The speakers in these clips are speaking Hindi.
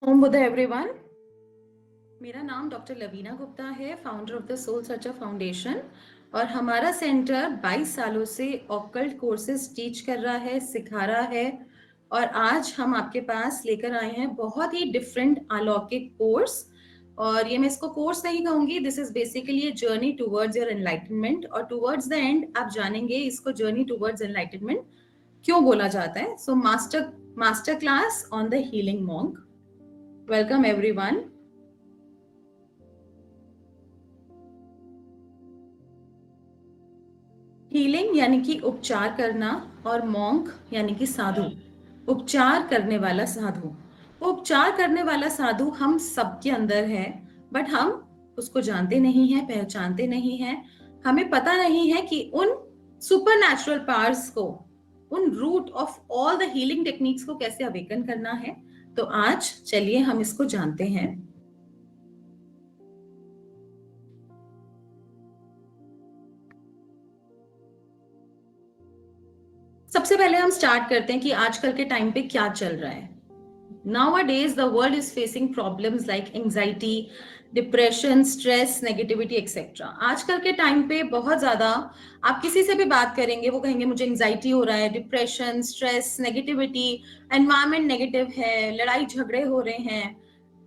ओम बुद्ध एवरीवन। मेरा नाम डॉक्टर लवीना गुप्ता है, founder of the Soul Searcher Foundation. और हमारा सेंटर 22 सालों से ऑकल्ट कोर्सेज टीच कर रहा है, सिखा रहा है। और आज हम आपके पास लेकर आए हैं बहुत ही डिफरेंट अलौकिक कोर्स। और ये मैं इसको कोर्स नहीं कहूंगी, this is basically a journey towards your enlightenment. और टूवर्ड्स द एंड आप जानेंगे इसको जर्नी टूवर्ड्स एनलाइटनमेंट क्यों बोला जाता है। So master class on the healing monk. Welcome everyone. Healing यानी कि उपचार करना, और मॉन्क यानी कि साधु, उपचार करने वाला साधु। वो उपचार करने वाला साधु हम सबके अंदर है, बट हम उसको जानते नहीं हैं, पहचानते नहीं हैं। हमें पता नहीं है कि उन सुपर नेचुरल पावर्स को, उन root of all the healing techniques को कैसे अवेकन करना है। तो आज चलिए हम इसको जानते हैं। सबसे पहले हम स्टार्ट करते हैं कि आजकल के टाइम पे क्या चल रहा है। Nowadays, the world is facing problems like anxiety, depression, stress, negativity etcetera. आजकल के टाइम पे बहुत ज्यादा आप किसी से भी बात करेंगे, वो कहेंगे मुझे एंजाइटी हो रहा है, depression, stress, negativity, environment negative है, लड़ाई झगड़े हो रहे हैं,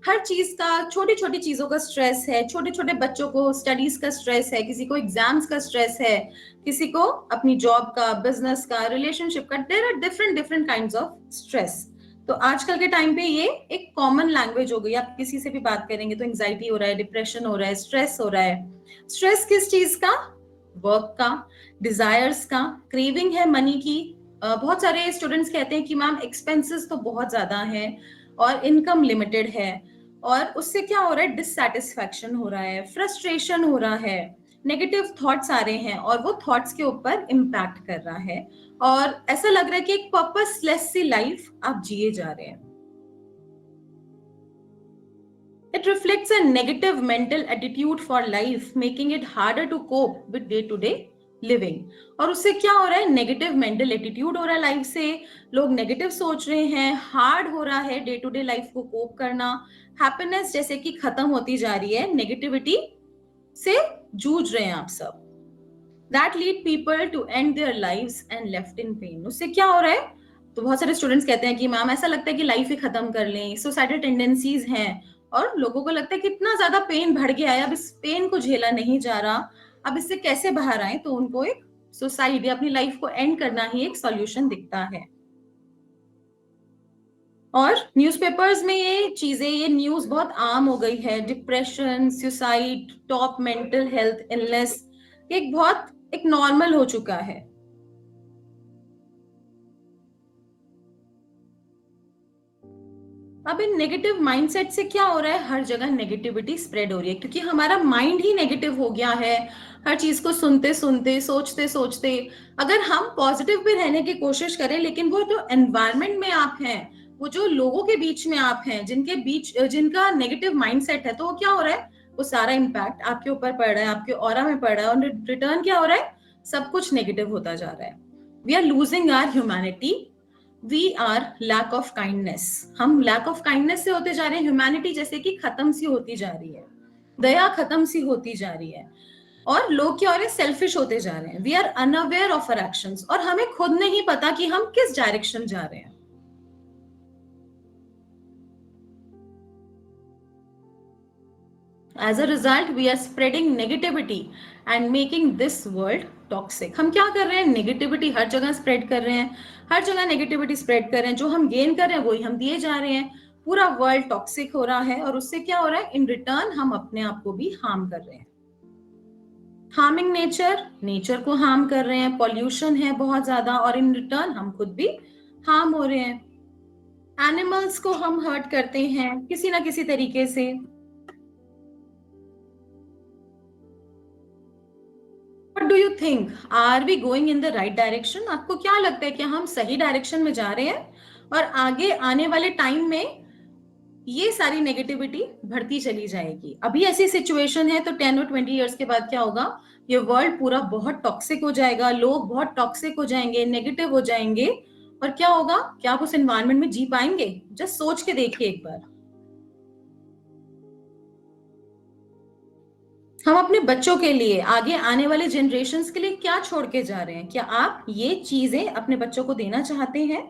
हर चीज का, छोटी छोटी चीजों का स्ट्रेस है। छोटे छोटे बच्चों को स्टडीज का स्ट्रेस है, किसी को एग्जाम्स का स्ट्रेस है, किसी को अपनी जॉब का, बिजनेस का, रिलेशनशिप का। There are different different kinds of stress. तो आजकल के टाइम पे ये एक कॉमन लैंग्वेज हो गई। आप किसी से भी बात करेंगे तो एंजाइटी हो रहा है, डिप्रेशन हो रहा है, स्ट्रेस हो रहा है। स्ट्रेस किस चीज का? वर्क का, डिजायर्स का, क्रेविंग है मनी की। बहुत सारे स्टूडेंट्स कहते हैं कि मैम एक्सपेंसेस तो बहुत ज्यादा है और इनकम लिमिटेड है, और उससे क्या हो रहा है, डिससैटिस्फैक्शन हो रहा है, फ्रस्ट्रेशन हो रहा है, नेगेटिव थॉट्स आ रहे हैं और वो थॉट्स के ऊपर इम्पैक्ट कर रहा है। और ऐसा लग रहा है कि एक पर्पसलेस सी लाइफ आप जिए जा रहे हैं। It reflects a negative mental attitude for life, making it harder to cope with day-to-day living. और उससे क्या हो रहा है, नेगेटिव मेंटल एटीट्यूड हो रहा है लाइफ से। लोग नेगेटिव सोच रहे हैं, हार्ड हो रहा है डे टू डे लाइफ को कोप करना। हैप्पीनेस जैसे कि खत्म होती जा रही है, नेगेटिविटी से जूझ रहे हैं आप सब। That lead people to end their lives and left in pain. उससे क्या हो रहा है, तो बहुत सारे स्टूडेंट्स कहते हैं कि मैम ऐसा लगता है कि लाइफ ही खत्म कर लें, सुसाइडल टेंडेंसीज हैं। और लोगों को लगता है कि इतना ज्यादा पेन बढ़ गया है, अब इस पेन को झेला नहीं जा रहा, अब इससे कैसे बाहर आए। तो उनको एक सुसाइड या अपनी लाइफ को एंड करना ही एक सॉल्यूशन दिखता है। और न्यूज़पेपर्स में ये चीजें, ये न्यूज बहुत आम हो गई है। Depression, suicide, top mental health illness, एक बहुत एक नॉर्मल हो चुका है। अब इन नेगेटिव माइंडसेट से क्या हो रहा है, हर जगह नेगेटिविटी स्प्रेड हो रही है, क्योंकि हमारा माइंड ही नेगेटिव हो गया है। हर चीज को सुनते सुनते, सोचते सोचते, अगर हम पॉजिटिव भी रहने की कोशिश करें, लेकिन वो जो एनवायरनमेंट में आप हैं, वो जो लोगों के बीच में आप हैं, जिनके बीच जिनका नेगेटिव माइंडसेट है, तो वो क्या हो रहा है, वो सारा इम्पैक्ट आपके ऊपर पड़ रहा है, आपके ऑरा में पड़ रहा है। और रिटर्न क्या हो रहा है, सब कुछ नेगेटिव होता जा रहा है। We are losing our humanity, we are lack of kindness. हम लैक ऑफ काइंडनेस से होते जा रहे हैं, ह्यूमैनिटी जैसे कि खत्म सी होती जा रही है, दया खत्म सी होती जा रही है, और लोग क्या हो रहे हैं, सेल्फिश होते जा रहे हैं। We are unaware of our actions, और हमें खुद नहीं पता कि हम किस डायरेक्शन जा रहे हैं। As a result, we are spreading negativity and making this world toxic. हम क्या कर रहे हैं, नेगेटिविटी हर जगह स्प्रेड कर रहे हैं, हर जगह नेगेटिविटी स्प्रेड कर रहे हैं। जो हम गेन कर रहे हैं वही हम दिए जा रहे हैं। पूरा वर्ल्ड टॉक्सिक हो रहा है, और उससे क्या हो रहा है, इन रिटर्न हम अपने आप को भी हार्म कर रहे हैं। हार्मिंग नेचर, नेचर को हार्म कर रहे हैं, पॉल्यूशन है बहुत ज्यादा, और इन रिटर्न हम खुद भी हार्म हो रहे हैं। एनिमल्स को हम हर्ट करते हैं किसी ना किसी तरीके से। What do you think? Are we going in the right direction? आपको क्या लगता है कि हम सही डायरेक्शन में जा रहे हैं, और आगे आने वाले टाइम में ये सारी नेगेटिविटी बढ़ती चली जाएगी? अभी ऐसी सिचुएशन है, तो 10 और 20 इयर्स के बाद क्या होगा, ये वर्ल्ड पूरा बहुत टॉक्सिक हो जाएगा, लोग बहुत टॉक्सिक हो जाएंगे, नेगेटिव हो जाएंगे। और क्या होगा, क्या आप उस एनवायरनमेंट में जी पाएंगे? जस्ट सोच के देखिए एक बार। हम अपने बच्चों के लिए, आगे आने वाले जनरेशन्स के लिए क्या छोड़ के जा रहे हैं? क्या आप ये चीजें अपने बच्चों को देना चाहते हैं?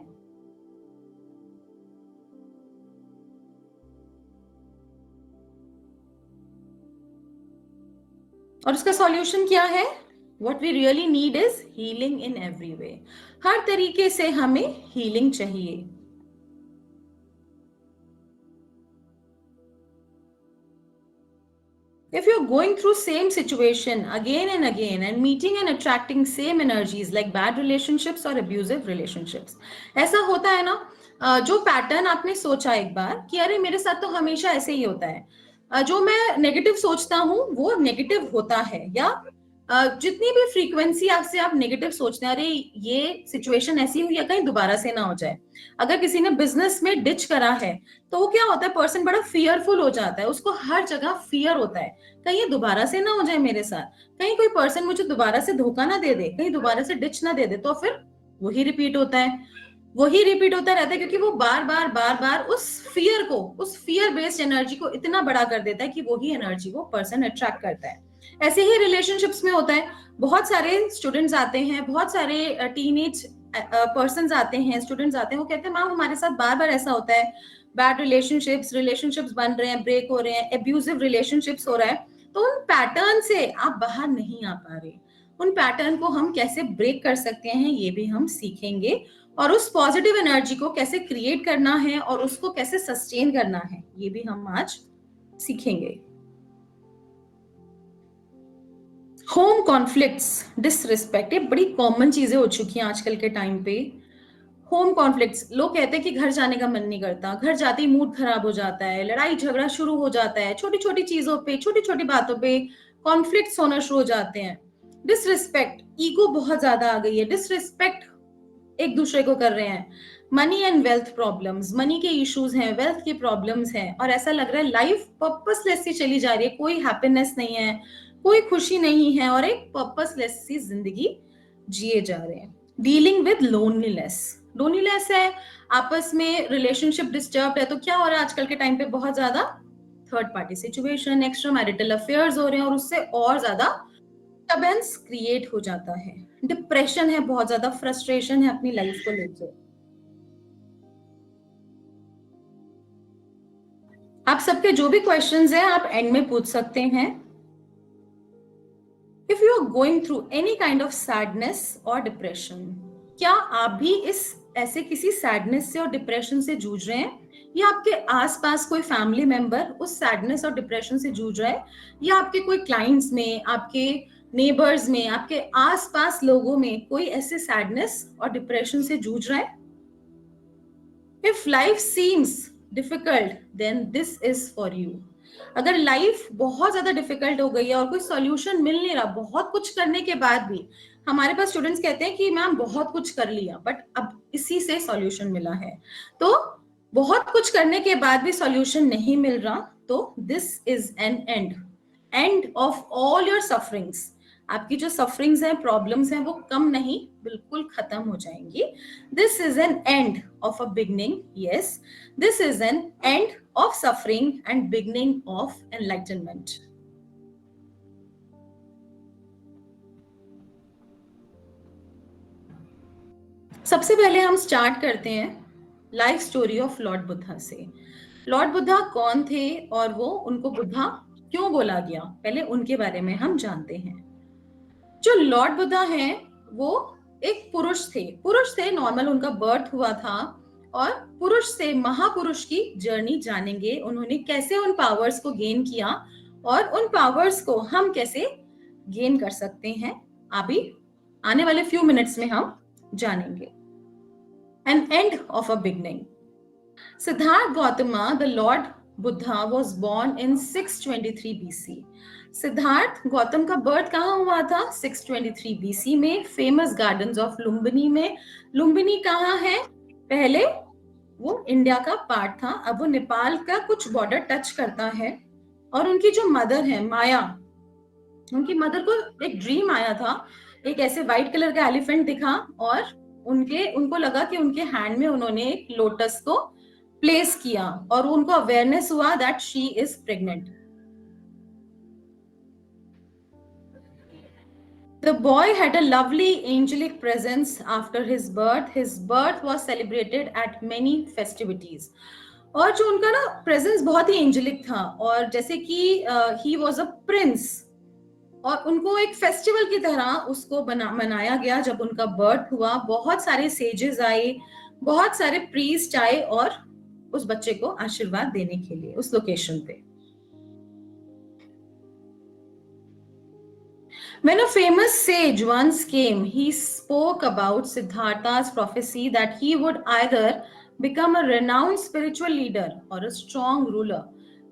और उसका सॉल्यूशन क्या है? What we really need is healing in every way. हर तरीके से हमें हीलिंग चाहिए. If you're going through same situation again and again and meeting and attracting same energies like bad relationships or abusive relationships, ऐसा होता है ना, जो पैटर्न आपने सोचा एक बार कि अरे मेरे साथ तो हमेशा ऐसे ही होता है, जो मैं नेगेटिव सोचता हूँ वो नेगेटिव होता है, या जितनी भी फ्रीक्वेंसी आपसे आप नेगेटिव सोचते हैं, अरे ये सिचुएशन ऐसी हुई है कहीं दोबारा से ना हो जाए. अगर किसी ने बिजनेस में डिच करा है तो वो क्या होता है, पर्सन बड़ा फियरफुल हो जाता है, उसको हर जगह फियर होता है, कहीं ये दोबारा से ना हो जाए मेरे साथ, कहीं कोई पर्सन मुझे दोबारा से धोखा ना दे दे, कहीं दोबारा से डिच ना दे दे. तो फिर वही रिपीट होता है, वही रिपीट होता रहता है, क्योंकि वो बार बार उस फियर को, उस फियर बेस्ड एनर्जी को इतना बड़ा कर देता है कि वही एनर्जी वो पर्सन अट्रैक्ट करता है. ऐसे ही रिलेशनशिप्स में होता है. बहुत सारे स्टूडेंट्स आते हैं, बहुत सारे टीनेज पर्सन आते हैं, स्टूडेंट्स आते हैं, वो कहते हैं मैम हमारे साथ बार बार ऐसा होता है, बैड रिलेशनशिप्स बन रहे हैं, ब्रेक हो रहे हैं, एब्यूजिव रिलेशनशिप्स हो रहा है. तो उन पैटर्न से आप बाहर नहीं आ पा रहे, उन पैटर्न को हम कैसे ब्रेक कर सकते हैं ये भी हम सीखेंगे, और उस पॉजिटिव एनर्जी को कैसे क्रिएट करना है और उसको कैसे सस्टेन करना है ये भी हम आज सीखेंगे. होम कॉन्फ्लिक्ट्स, डिसरिस्पेक्ट, ये बड़ी कॉमन चीजें हो चुकी हैं आजकल के टाइम पे. होम कॉन्फ्लिक्ट्स, लोग कहते हैं कि घर जाने का मन नहीं करता, घर जाते ही मूड खराब हो जाता है, लड़ाई झगड़ा शुरू हो जाता है, छोटी छोटी चीजों पे, छोटी छोटी बातों पे कॉन्फ्लिक्ट्स होना शुरू हो जाते हैं. डिसरिस्पेक्ट, ईगो बहुत ज्यादा आ गई है, डिसरिस्पेक्ट एक दूसरे को कर रहे हैं. Money and wealth problems, money के इश्यूज हैं, वेल्थ की प्रॉब्लम्स हैं, और ऐसा लग रहा है लाइफ पर्पसलेस सी चली जा रही है, कोई हैप्पीनेस नहीं है, कोई खुशी नहीं है, और एक पर्पसलेस सी जिंदगी जिए जा रहे हैं. डीलिंग विद लोनलीनेस, लोनलीनेस है, आपस में रिलेशनशिप डिस्टर्ब है. तो क्या हो रहा है आजकल के टाइम पे, बहुत ज्यादा third party situation, extra marital affairs हो रहे हैं, और उससे और ज्यादा डिस्टर्बेंस क्रिएट हो जाता है. डिप्रेशन है, बहुत ज्यादा फ्रस्ट्रेशन है अपनी लाइफ को लेकर. आप सबके जो भी क्वेश्चंस हैं आप एंड में पूछ सकते हैं. If you are going through any kind of sadness और डिप्रेशन, क्या आप भी इस ऐसे किसी सैडनेस से और डिप्रेशन से जूझ रहे हैं, या आपके आसपास कोई फैमिली मेंबर उस सैडनेस और डिप्रेशन से जूझ रहा है, या आपके कोई क्लाइंट्स में, आपके नेबर्स में, आपके आसपास लोगों में कोई ऐसे सैडनेस और डिप्रेशन से जूझ रहा है? If life seems difficult then this is for you. अगर लाइफ बहुत ज्यादा डिफिकल्ट हो गई है और कोई सॉल्यूशन मिल नहीं रहा, बहुत कुछ करने के बाद भी, हमारे पास स्टूडेंट्स कहते हैं कि मैम बहुत कुछ कर लिया बट अब इसी से सॉल्यूशन मिला है. तो बहुत कुछ करने के बाद भी सॉल्यूशन नहीं मिल रहा, तो this is an end of all your sufferings. आपकी जो सफरिंग्स हैं, प्रॉब्लम्स हैं, वो कम नहीं, बिल्कुल खत्म हो जाएंगी. This is an end of a beginning. Yes, this is an and of suffering and beginning of enlightenment. सबसे पहले हम स्टार्ट करते हैं life story of Lord Buddha से. लॉर्ड बुद्धा कौन थे और वो, उनको बुद्धा क्यों बोला गया, पहले उनके बारे में हम जानते हैं. जो लॉर्ड बुद्धा हैं वो एक पुरुष थे, नॉर्मल उनका बर्थ हुआ था, और पुरुष से महापुरुष की जर्नी जानेंगे, उन्होंने कैसे उन पावर्स को गेन किया और उन पावर्स को हम कैसे गेन कर सकते हैं, अभी आने वाले फ्यू मिनट्स में हम जानेंगे. An end of a beginning. Siddhartha Gautama, the lord Buddha, was born in 623 BC. Siddhartha Gautam का बर्थ कहाँ हुआ था? 623 BC में, फेमस गार्डन्स ऑफ लुम्बिनी में. लुम्बिनी कहाँ है? पहले वो इंडिया का पार्ट था, अब वो नेपाल का कुछ बॉर्डर टच करता है. और उनकी जो मदर है माया, उनकी मदर को एक ड्रीम आया था, एक ऐसे व्हाइट कलर का एलिफेंट दिखा, और उनको लगा कि उनके हैंड में उन्होंने एक लोटस को प्लेस किया, और उनको अवेयरनेस हुआ that she is pregnant. The boy had a lovely angelic presence after his birth. His birth was celebrated at many festivities. और जो उनका ना प्रेजेंस बहुत ही एंजेलिक था, और जैसे कि ही वॉज अ प्रिंस, और उनको एक फेस्टिवल की तरह उसको मनाया गया जब उनका बर्थ हुआ। बहुत सारे सेजेस आए, बहुत सारे प्रीस्ट आए और उस बच्चे को आशीर्वाद देने के लिए उस लोकेशन पे। When a famous sage once came, he spoke about Siddhartha's prophecy that he would either become a renowned spiritual leader or a strong ruler,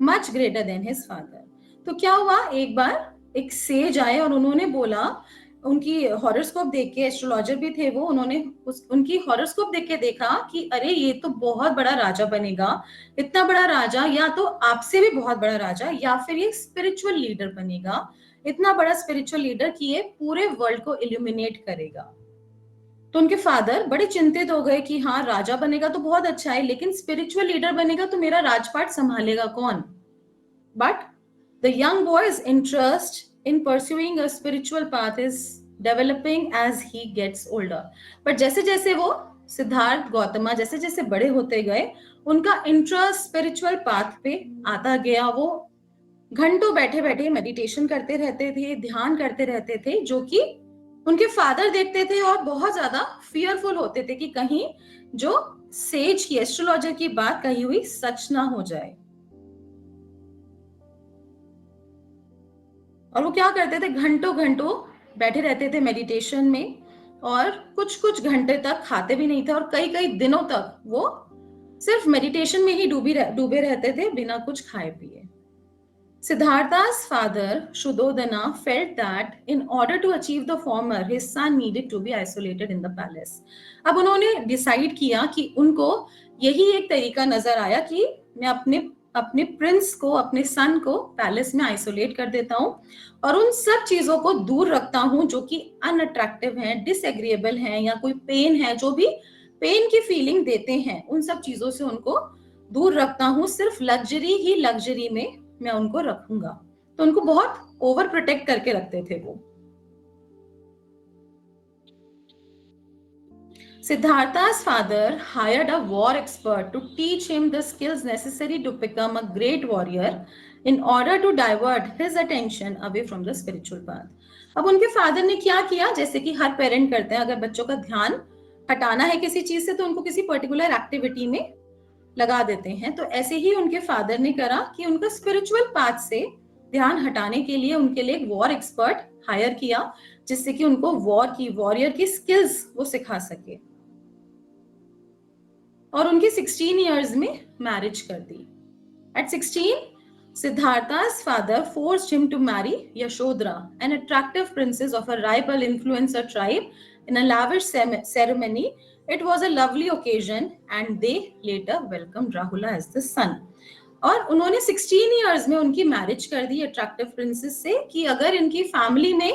much greater than his father. तो क्या हुआ, एक बार एक सेज आए और उन्होंने बोला, उनकी हॉरोस्कोप देख के, एस्ट्रोलॉजर भी थे वो, उन्होंने उनकी हॉरोस्कोप देख के देखा कि अरे ये तो बहुत बड़ा राजा बनेगा, इतना बड़ा राजा, या तो आपसे भी बहुत बड़ा राजा, या फिर ये स्पिरिचुअल लीडर बनेगा, इतना बड़ा स्पिरिचुअल लीडर कि ये पूरे वर्ल्ड को इल्यूमिनेट करेगा। तो उनके फादर बड़े चिंतित हो गए कि हाँ, राजा बनेगा तो बहुत अच्छा है, लेकिन स्पिरिचुअल लीडर बनेगा तो मेरा राजपाट संभालेगा कौन? But the young boys interest in pursuing a spiritual path is developing as he gets older. But जैसे जैसे वो सिद्धार्थ गौतमा जैसे जैसे बड़े होते गए, उनका इंटरेस्ट स्पिरिचुअल पाथ पे आता गया। वो घंटों बैठे बैठे मेडिटेशन करते रहते थे, ध्यान करते रहते थे, जो कि उनके फादर देखते थे और बहुत ज्यादा फियरफुल होते थे कि कहीं जो सेज की, एस्ट्रोलॉजर की बात कही हुई सच ना हो जाए। और वो क्या करते थे, घंटों घंटों बैठे रहते थे मेडिटेशन में, और कुछ कुछ घंटे तक खाते भी नहीं थे, और कई कई दिनों तक वो सिर्फ मेडिटेशन में ही डूबे रहते थे बिना कुछ खाए पिए। Siddhartha's father, Shuddhodana, felt that in order to achieve the former, his son needed to be isolated in the palace. अब उन्होंने डिसाइड किया कि उनको यही एक तरीका नजर आया कि मैं अपने अपने प्रिंस को, अपने सन को पैलेस में आइसोलेट कर देता हूँ और उन सब चीजों को दूर रखता हूँ जो कि अनअट्रैक्टिव हैं, डिसएग्रीएबल हैं, या कोई पेन है, जो भी पेन की फीलिंग देते हैं, उन सब चीजों से उनको दूर रखता हूँ। सिर्फ लग्जरी ही लग्जरी में मैं उनको रखूंगा। तो उनको बहुत ओवर प्रोटेक्ट करके रखते थे वो। Siddhartha's father hired a war expert to teach him the skills necessary to become a great warrior in order to divert his attention away from the spiritual path. अब उनके फादर ने क्या किया, जैसे कि हर पेरेंट करते हैं, अगर बच्चों का ध्यान हटाना है किसी चीज से तो उनको किसी पर्टिकुलर एक्टिविटी में लगा देते हैं। तो ऐसे ही उनके फादर ने करा कि उनका स्पिरिचुअल पाथ से ध्यान हटाने के लिए उनके लिए एक वॉर एक्सपर्ट हायर किया, जिससे कि उनको वॉर की, वॉरियर की स्किल्स वो सिखा सके। और उनकी 16 इयर्स में मैरिज कर दी। At 16, Siddhartha's father forced him to marry Yashodhara, an attractive princess of a rival influencer tribe, in a lavish ceremony. It was a lovely occasion and they later welcomed Rahula as the son. और उन्होंने 16 इयर्स में उनकी मैरिज कर दी अट्रैक्टिव प्रिंसेस से कि अगर इनकी फैमिली में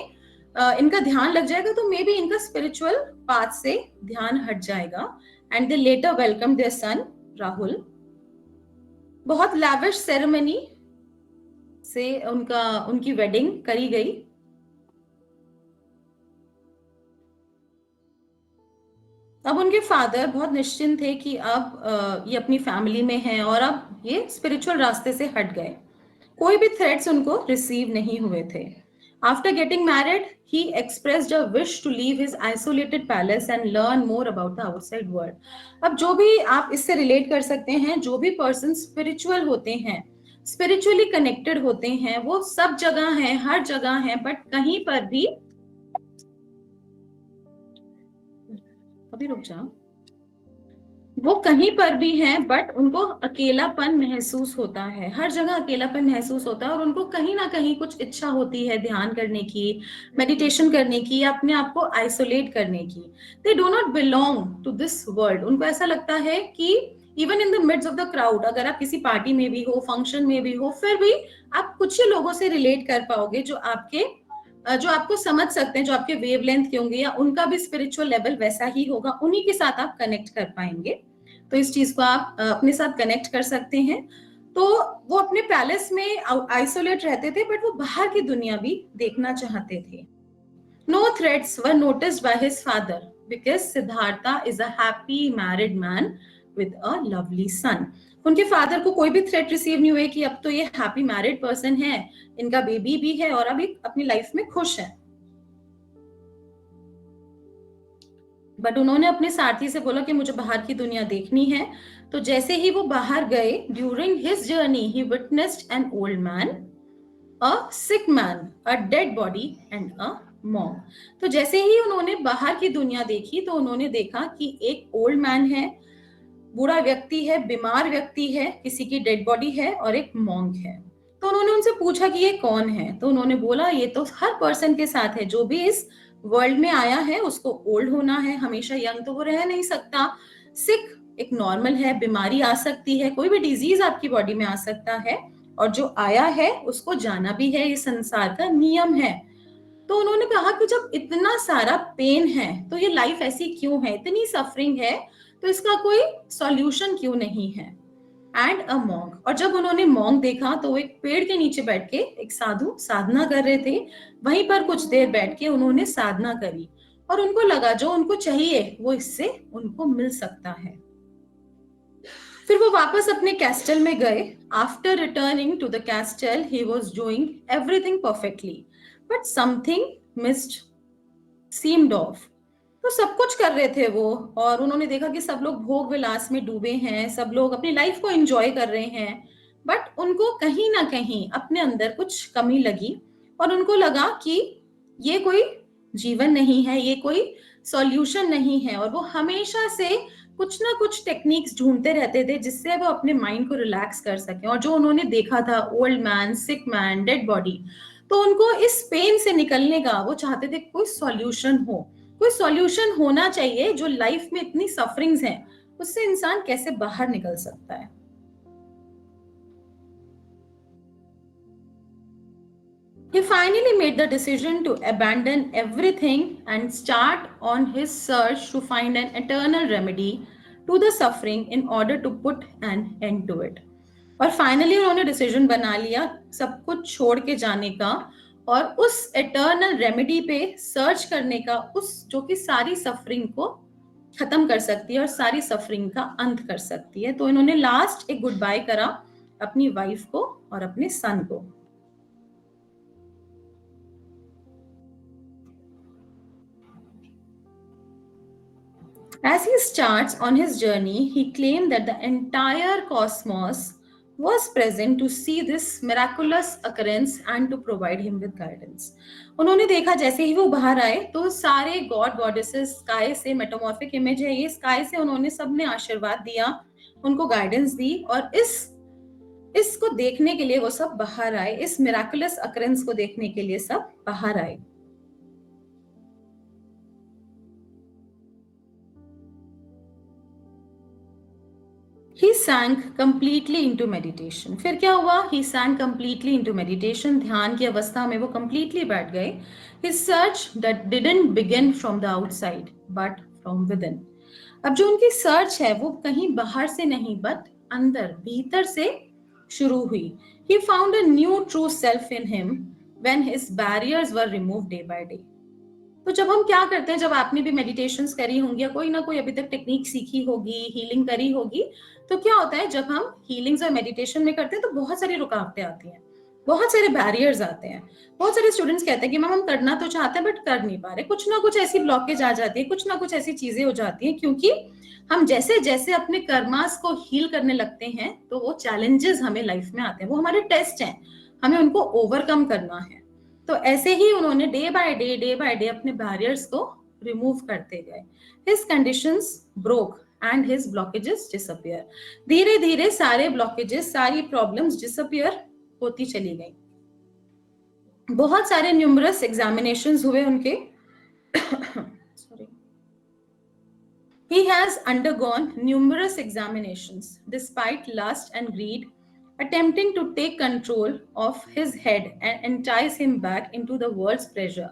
इनका ध्यान लग जाएगा तो मे बी इनका स्पिरिचुअल पाथ से ध्यान हट जाएगा। And they later welcome their son Rahul. बहुत लैविश सेरेमनी से उनकी वेडिंग करी गई। अब उनके फादर बहुत निश्चिंत थे कि अब ये अपनी फैमिली में हैं और अब ये स्पिरिचुअल रास्ते से हट गए। कोई भी थ्रेट्स उनको रिसीव नहीं हुए थे। After getting married, he expressed a wish to leave his isolated palace and learn more about the outside world. अब जो भी आप इससे रिलेट कर सकते हैं, जो भी पर्सन स्पिरिचुअल होते हैं, स्पिरिचुअली कनेक्टेड होते हैं, वो सब जगह हैं, हर जगह हैं, बट कहीं पर भी, अभी रुक जाओ, वो कहीं पर भी हैं बट उनको अकेलापन महसूस होता है, हर जगह अकेलापन महसूस होता है, और उनको कहीं ना कहीं कुछ इच्छा होती है ध्यान करने की, मेडिटेशन करने की, या अपने आप को आइसोलेट करने की। They do not belong to this world. उनको ऐसा लगता है कि even in the midst of the crowd, अगर आप किसी पार्टी में भी हो, फंक्शन में भी हो, फिर भी आप कुछ ही लोगों से रिलेट कर पाओगे जो आपको समझ सकते हैं, जो आपके वेवलेंथ के होंगे, या उनका भी स्पिरिचुअल लेवल वैसा ही होगा, उन्हीं के साथ आप कनेक्ट कर पाएंगे। तो इस चीज को आप अपने साथ कनेक्ट कर सकते हैं। तो वो अपने पैलेस में आइसोलेट रहते थे, बट वो बाहर की दुनिया भी देखना चाहते थे। No threats were noticed by his father because Siddhartha is a happy married man with a lovely son. उनके फादर को कोई भी थ्रेट रिसीव नहीं हुए कि अब तो ये हैप्पी मैरिड पर्सन है, इनका बेबी भी है और अभी अपनी लाइफ में खुश है. बट उन्होंने अपने सारथी से बोला कि मुझे बाहर की दुनिया देखनी है. तो जैसे ही वो बाहर गए, during his journey he witnessed an old man, a sick man, a dead body and a monk. तो जैसे ही उन्होंने बाहर की दुनिया देखी तो उन्होंने देखा कि एक ओल्ड मैन है, बूढ़ा व्यक्ति है, बीमार व्यक्ति है, किसी की डेड बॉडी है और एक मॉन्क है. तो उन्होंने उनसे पूछा कि ये कौन है. तो उन्होंने बोला ये तो हर पर्सन के साथ है, जो भी इस वर्ल्ड में आया है उसको ओल्ड होना है, हमेशा यंग तो वो रह नहीं सकता. सिक एक नॉर्मल है, बीमारी आ सकती है, कोई भी डिजीज आपकी बॉडी में आ सकता है, और जो आया है उसको जाना भी है, ये संसार का नियम है. तो उन्होंने कहा कि जब इतना सारा पेन है तो ये लाइफ ऐसी क्यों है, इतनी सफरिंग है, तो इसका कोई सॉल्यूशन क्यों नहीं है. And a monk. और जब उन्होंने मॉन्क देखा तो वो एक पेड़ के नीचे बैठ के एक साधु साधना कर रहे थे. वहीं पर कुछ देर बैठ के उन्होंने साधना करी और उनको लगा जो उनको चाहिए वो इससे उनको मिल सकता है. फिर वो वापस अपने कैस्टल में गए. After returning to the castle he was doing everything perfectly, but something missed seemed off. तो सब कुछ कर रहे थे वो, और उन्होंने देखा कि सब लोग भोग विलास में डूबे हैं, सब लोग अपनी लाइफ को एंजॉय कर रहे हैं, बट उनको कहीं ना कहीं अपने अंदर कुछ कमी लगी और उनको लगा कि ये कोई जीवन नहीं है, ये कोई सॉल्यूशन नहीं है. और वो हमेशा से कुछ ना कुछ टेक्निक्स ढूंढते रहते थे जिससे वो अपने माइंड को रिलैक्स कर सके. और जो उन्होंने देखा था, ओल्ड मैन, सिक मैन, डेड बॉडी, तो उनको इस पेन से निकलने का वो चाहते थे कोई सॉल्यूशन हो, कोई सॉल्यूशन होना चाहिए. जो लाइफ में इतनी सफरिंग्स हैं उससे इंसान कैसे बाहर निकल सकता है. He finally made the decision to abandon everything and start on his search to find an eternal remedy to the suffering in order to put an end to it. और फाइनली उन्होंने डिसीजन बना लिया सब कुछ छोड़ के जाने का और उस एटर्नल रेमेडी पे सर्च करने का, उस जो कि सारी सफरिंग को खत्म कर सकती है और सारी सफरिंग का अंत कर सकती है. तो इन्होंने लास्ट एक गुड बाय करा अपनी वाइफ को और अपने सन को. As he starts on his journey, he claimed that the entire cosmos was present to see this miraculous occurrence and to provide him with guidance. उन्होंने देखा जैसे ही वो बाहर आए तो सारे गॉड गॉडेसेस स्काई से, मेटामॉर्फिक इमेज है ये, स्काई से उन्होंने सबने आशीर्वाद दिया, उनको गाइडेंस दी और इसको देखने के लिए वो सब बाहर आए, इस मिराकुलस अकरेंस को देखने के लिए सब बाहर आए. He sank completely into meditation. फिर क्या हुआ? He sank completely into meditation. ध्यान की अवस्था में वो completely बैठ गए. His search that didn't begin from the outside, but from within. अब जो उनकी सर्च है वो कहीं बाहर से नहीं, बट अंदर, भीतर से शुरू हुई. He found a new true self in him when his barriers were removed day by day. तो जब हम क्या करते हैं, जब आपने भी मेडिटेशंस करी होंगी या कोई ना कोई अभी तक टेक्निक सीखी होगी, हीलिंग करी होगी, तो क्या होता है जब हम हीलिंग्स और मेडिटेशन में करते हैं तो बहुत सारी रुकावटें आती हैं, बहुत सारे बैरियर्स आते हैं. बहुत सारे स्टूडेंट्स कहते हैं कि मैम हम करना तो चाहते हैं बट कर नहीं पा रहे. कुछ ना कुछ ऐसी ब्लॉकेज आ जाती है, कुछ ना कुछ ऐसी चीजें हो जाती हैं, क्योंकि हम जैसे जैसे अपने कर्मास को हील करने लगते हैं तो वो चैलेंजेस हमें लाइफ में आते हैं, वो हमारे टेस्ट हैं, हमें उनको ओवरकम करना है. तो ऐसे ही उन्होंने डे बाय डे अपने बैरियर्स को रिमूव करते गए. His conditions broke and his blockages disappear. धीरे धीरे सारे ब्लॉकेजेस, सारी प्रॉब्लम्स डिसअपियर होती चली गई. बहुत सारे न्यूमरस एग्जामिनेशंस हुए उनके. Sorry. He has undergone numerous examinations despite lust and greed, attempting to take control of his head and entice him back into the world's pleasure.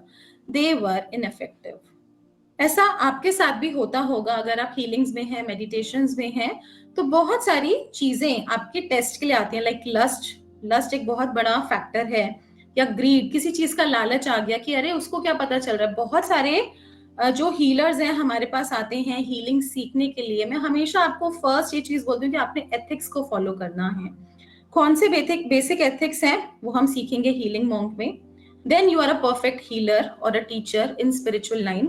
They were ineffective. ऐसा आपके साथ भी होता होगा अगर आप हीलिंग्स में हैं, मेडिटेशंस में हैं, तो बहुत सारी चीजें आपके टेस्ट के लिए आती हैं. लाइक लस्ट एक बहुत बड़ा फैक्टर है या ग्रीड, किसी चीज का लालच आ गया कि अरे उसको क्या पता चल रहा है। बहुत सारे जो हीलर्स हैं हमारे पास आते हैं हीलिंग सीखने के लिए। मैं हमेशा आपको फर्स्ट ये चीज बोलती हूँ कि आपने एथिक्स को फॉलो करना है। कौन से बेसिक एथिक्स हैं वो हम सीखेंगे हीलिंग मॉन्क में। Then you are a perfect healer और a teacher in spiritual line.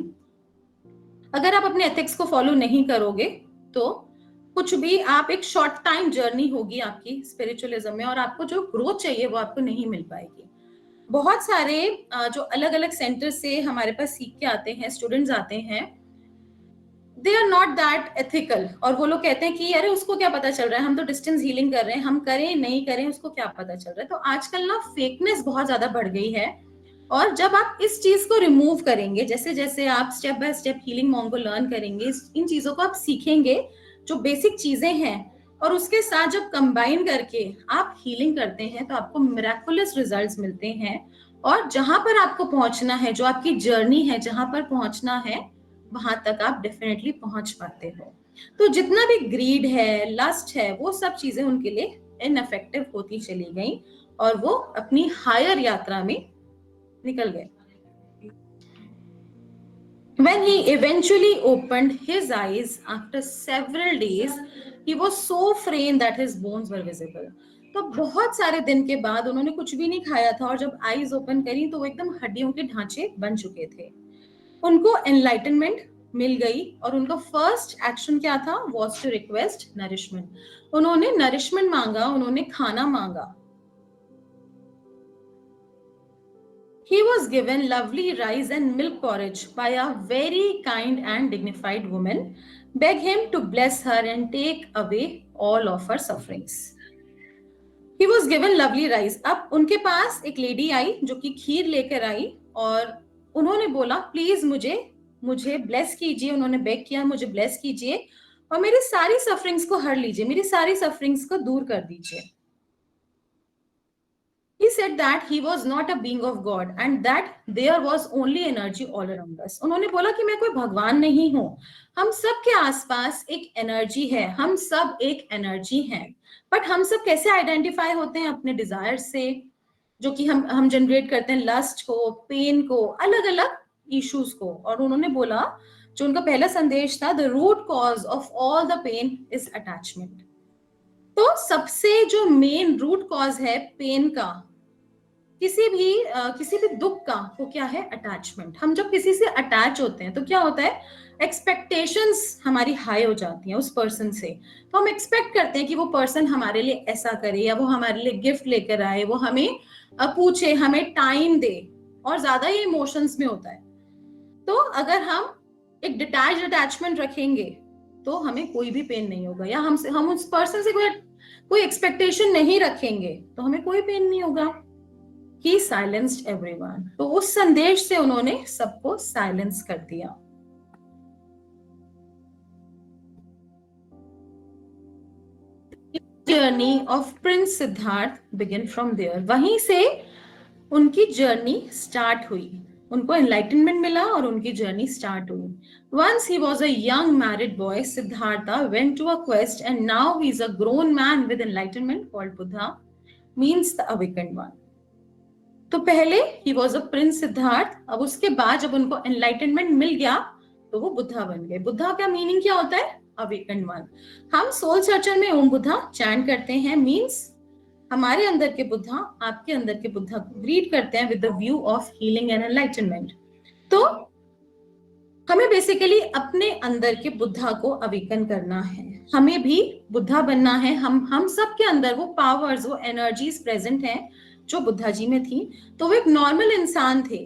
अगर आप अपने एथिक्स को फॉलो नहीं करोगे तो कुछ भी, आप एक शॉर्ट टाइम जर्नी होगी आपकी स्पिरिचुअलिज्म में, और आपको जो ग्रोथ चाहिए वो आपको नहीं मिल पाएगी। बहुत सारे जो अलग अलग सेंटर से हमारे पास सीख के आते हैं, स्टूडेंट्स आते हैं, they are not that ethical, और वो लोग कहते हैं कि अरे उसको क्या पता चल रहा है, हम तो डिस्टेंस हीलिंग कर रहे हैं, हम करें नहीं करें उसको क्या पता चल रहा है। तो आजकल ना फेकनेस बहुत ज्यादा बढ़ गई है, और जब आप इस चीज को रिमूव करेंगे, जैसे जैसे आप step by step healing monk को लर्न करेंगे, इन चीजों को आप सीखेंगे जो बेसिक चीजें हैं, और उसके साथ जब कंबाइन करके आप हीलिंग करते हैं तो आपको मिराकुलस रिजल्ट्स मिलते हैं। और जहां पर आपको पहुंचना है, जो आपकी जर्नी है, जहां पर पहुंचना है, वहां तक आप डेफिनेटली पहुंच पाते हो। तो जितना भी ग्रीड है, लस्ट है, वो सब चीजें उनके लिए इनइफेक्टिव होती चली गई, और वो अपनी हायर यात्रा में निकल गए। When he eventually opened his eyes after several days, he was so frail that his bones were visible. तो बहुत सारे दिन के बाद उन्होंने कुछ भी नहीं खाया था, और जब आईज ओपन करी तो वो एकदम हड्डियों के ढांचे बन चुके थे। उनको एनलाइटनमेंट मिल गई, और उनका फर्स्ट एक्शन क्या था, वॉज टू रिक्वेस्ट नरिशमेंट। उन्होंने नरिशमेंट मांगा, उन्होंने खाना मांगा। He was given lovely rice and milk porridge by a very kind and dignified woman, beg him to bless her and take away all of her sufferings. He was given lovely rice. अब उनके पास एक लेडी आई जो कि खीर लेकर आई, और उन्होंने बोला प्लीज मुझे मुझे ब्लेस कीजिए। उन्होंने बेग किया, मुझे ब्लेस कीजिए और मेरी सारी सफरिंग्स को हर लीजिए, मेरी सारी सफरिंग्स को दूर कर दीजिए। He said that he was not a being of God and that there was only energy all around us. उन्होंने बोला कि मैं कोई भगवान नहीं हूँ, हम सब के आसपास एक एनर्जी है, हम सब एक एनर्जी हैं। बट हम सब कैसे आइडेंटिफाई होते हैं? अपने डिजायर से, जो कि हम जनरेट करते हैं, लस्ट को, पेन को, अलग अलग इश्यूज को। और उन्होंने बोला, जो उनका पहला संदेश था, the root cause of all the pain is attachment. तो सबसे जो मेन रूट कॉज है पेन का, किसी भी दुख का, वो क्या है? अटैचमेंट। हम जब किसी से अटैच होते हैं तो क्या होता है? एक्सपेक्टेशंस हमारी हाई हो जाती हैं उस पर्सन से। तो हम एक्सपेक्ट करते हैं कि वो पर्सन हमारे लिए ऐसा करे, या वो हमारे लिए गिफ्ट लेकर आए, वो हमें पूछे, हमें टाइम दे, और ज्यादा ये इमोशंस में होता है। तो अगर हम एक डिटैच्ड अटैचमेंट रखेंगे तो हमें कोई भी पेन नहीं होगा, या हम उस पर्सन से कोई एक्सपेक्टेशन नहीं रखेंगे तो हमें कोई पेन नहीं होगा। He silenced everyone. तो उस संदेश से उन्होंने सबको साइलेंस कर दिया। Journey of prince Siddhartha begin from there. वहीं से उनकी जर्नी स्टार्ट हुई, उनको एनलाइटनमेंट मिला और उनकी जर्नी स्टार्ट हुई। Once he was a young married boy, Siddhartha went to a quest and now he is a grown man with enlightenment called Buddha, means the awakened one. तो पहले he was a prince Siddharth, अब उसके बाद जब उनको एनलाइटनमेंट मिल गया तो वो बुद्धा बन गए। बुद्धा का मीनिंग क्या होता है? Awakened one. हम सोल सर्चर में ओम बुद्धा चैंट करते हैं, मींस हमारे अंदर के बुद्धा आपके अंदर के बुद्धा को ग्रीट करते हैं with the view of healing and enlightenment. तो हमें बेसिकली अपने अंदर के बुद्धा को अवेकन करना है, हमें भी बुद्धा बनना है। हम सब के अंदर वो पावर्स, वो एनर्जीज प्रेजेंट हैं जो बुद्धा जी में थी। तो वो एक नॉर्मल इंसान थे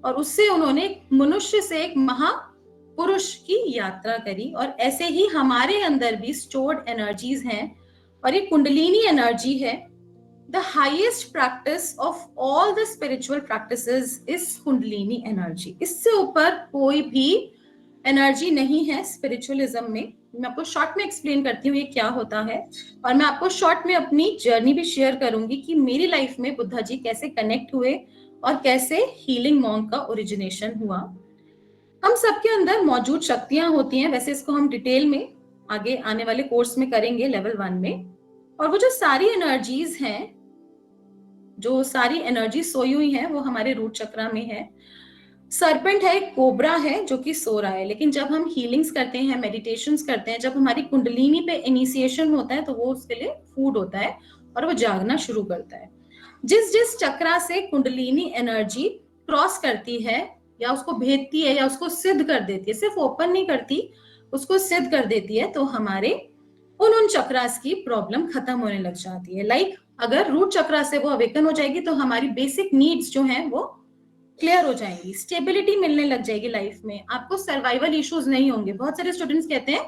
और उससे उन्होंने मनुष्य से एक महापुरुष की यात्रा करी। और ऐसे ही हमारे अंदर भी स्टोर्ड एनर्जीज हैं, और ये कुंडलिनी एनर्जी है। The highest practice of all the spiritual practices is kundalini energy. इससे ऊपर कोई भी एनर्जी नहीं है स्पिरिचुअलिज्म में। मैं आपको शॉर्ट में एक्सप्लेन करती हूँ ये क्या होता है, और मैं आपको शॉर्ट में अपनी जर्नी भी शेयर करूंगी कि मेरी लाइफ में बुद्धा जी कैसे कनेक्ट हुए और कैसे हीलिंग मॉन्क का ओरिजिनेशन हुआ। हम सबके अंदर मौजूद शक्तियां होती हैं, वैसे इसको हम डिटेल में आगे आने वाले कोर्स में करेंगे लेवल 1 में। और वो जो सारी एनर्जीज हैं जो सारी एनर्जी सोई हुई है वो हमारे रूट चक्रा में है। सरपेंट है, कोबरा है जो कि सो रहा है, लेकिन जब हम हीलिंग्स करते हैं, मेडिटेशंस करते हैं, जब हमारी कुंडलिनी पे इनिशिएशन होता है तो वो उसके लिए फूड होता है और वो जागना शुरू करता है। जिस जिस चक्रा से कुंडलिनी एनर्जी क्रॉस करती है या उसको भेदती है या उसको सिद्ध कर देती है, सिर्फ ओपन नहीं करती, उसको सिद्ध कर देती है, तो हमारे उन चक्रास की प्रॉब्लम खत्म होने लग जाती है। लाइक अगर रूट चक्रा से वो अवेकन हो जाएगी तो हमारी बेसिक नीड्स जो हैं वो क्लियर हो जाएंगी, स्टेबिलिटी मिलने लग जाएगी लाइफ में, आपको सर्वाइवल इश्यूज नहीं होंगे। बहुत सारे स्टूडेंट्स कहते हैं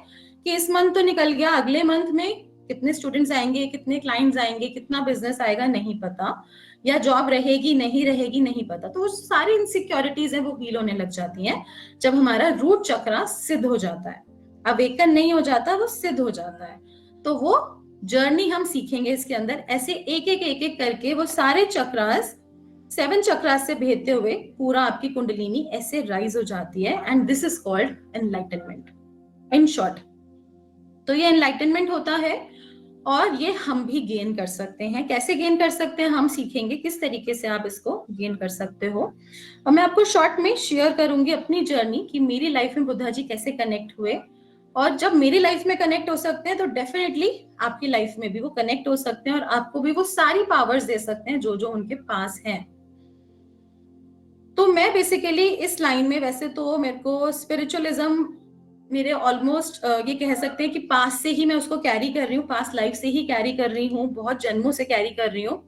कि इस मंथ तो निकल गया, अगले मंथ में कितने स्टूडेंट्स आएंगे, कितने क्लाइंट्स आएंगे, कितना बिजनेस आएगा नहीं पता, या जॉब रहेगी नहीं रहेगी नहीं पता। तो वो सारी इनसिक्योरिटीज है वो हील होने लग जाती हैं जब हमारा रूट चक्रा सिद्ध हो जाता है। अवेकन नहीं हो जाता, वो सिद्ध हो जाता है। तो वो जर्नी हम सीखेंगे इसके अंदर, ऐसे एक एक करके वो सारे चक्रास 7 चक्रास से भेदते हुए पूरा आपकी कुंडलिनी ऐसे राइज हो जाती है, and this is called enlightenment in short. तो ये एनलाइटनमेंट होता है और ये हम भी गेन कर सकते हैं। कैसे गेन कर सकते हैं हम सीखेंगे, किस तरीके से आप इसको गेन कर सकते हो। और मैं आपको शॉर्ट में शेयर करूंगी अपनी जर्नी कि मेरी लाइफ में बुद्धा जी कैसे कनेक्ट हुए, और जब मेरी लाइफ में कनेक्ट हो सकते हैं तो डेफिनेटली आपकी लाइफ में भी वो कनेक्ट हो सकते हैं और आपको भी वो सारी पावर्स दे सकते हैं जो जो उनके पास हैं। तो मैं बेसिकली इस लाइन में, वैसे तो मेरे को स्पिरिचुअलिज्म मेरे ऑलमोस्ट ये कह सकते हैं कि पास से ही मैं उसको कैरी कर रही हूँ, पास लाइफ से ही कैरी कर रही हूँ, बहुत जन्मों से कैरी कर रही हूँ।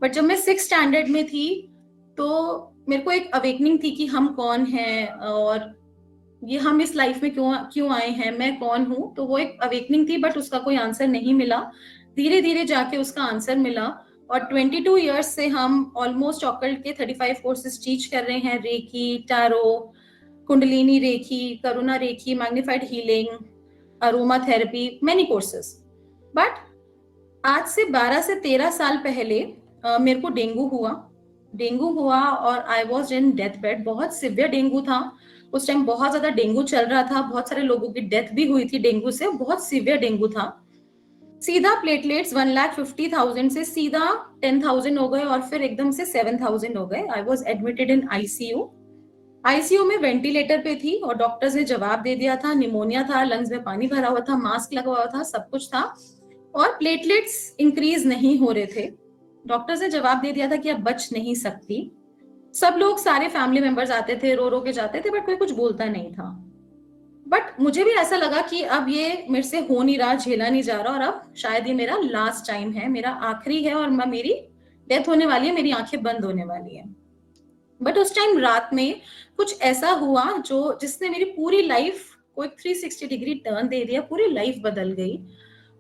बट जब मैं 6th स्टैंडर्ड में थी तो मेरे को एक अवेकनिंग थी कि हम कौन हैं और ये हम इस लाइफ में क्यों आए हैं, मैं कौन हूँ। तो वो एक अवेकनिंग थी, बट उसका कोई आंसर नहीं मिला। धीरे धीरे जाके उसका आंसर मिला और 22 इयर्स से हम ऑलमोस्ट ऑकल्ट के 35 कोर्सेज टीच कर रहे हैं, reiki, tarot, kundalini reiki, Karuna reiki, magnified healing, aroma therapy, many courses. But आज से 12 से 13 साल पहले मेरे को डेंगू हुआ और I was in death bed. बहुत सिवियर डेंगू था उस टाइम, बहुत ज्यादा डेंगू चल रहा था, बहुत सारे लोगों की डेथ भी हुई थी डेंगू से, बहुत सिवियर डेंगू था। सीधा प्लेटलेट्स 1,50,000 से सीधा 10,000 हो गए और फिर एकदम से 7,000 हो गए। I was admitted in ICU में वेंटिलेटर पे थी और डॉक्टर्स ने जवाब दे दिया था निमोनिया था, लंग्स में पानी भरा हुआ था, मास्क लगा हुआ था, सब कुछ था और प्लेटलेट्स इंक्रीज नहीं हो रहे थे। डॉक्टर्स ने जवाब दे दिया था कि अब बच नहीं सकती। सब लोग, सारे फैमिली मेंबर्स आते थे, रो रो के जाते थे, बट कोई कुछ बोलता नहीं था। बट मुझे भी ऐसा लगा कि अब ये मेरे से हो नहीं रहा, झेला नहीं जा रहा और अब शायद ये मेरा लास्ट टाइम है, मेरा आखिरी है और मेरी डेथ होने वाली है, मेरी आंखें बंद होने वाली है। बट उस टाइम रात में कुछ ऐसा हुआ जो जिसने मेरी पूरी लाइफ को एक 360 डिग्री टर्न दे दिया, पूरी लाइफ बदल गई।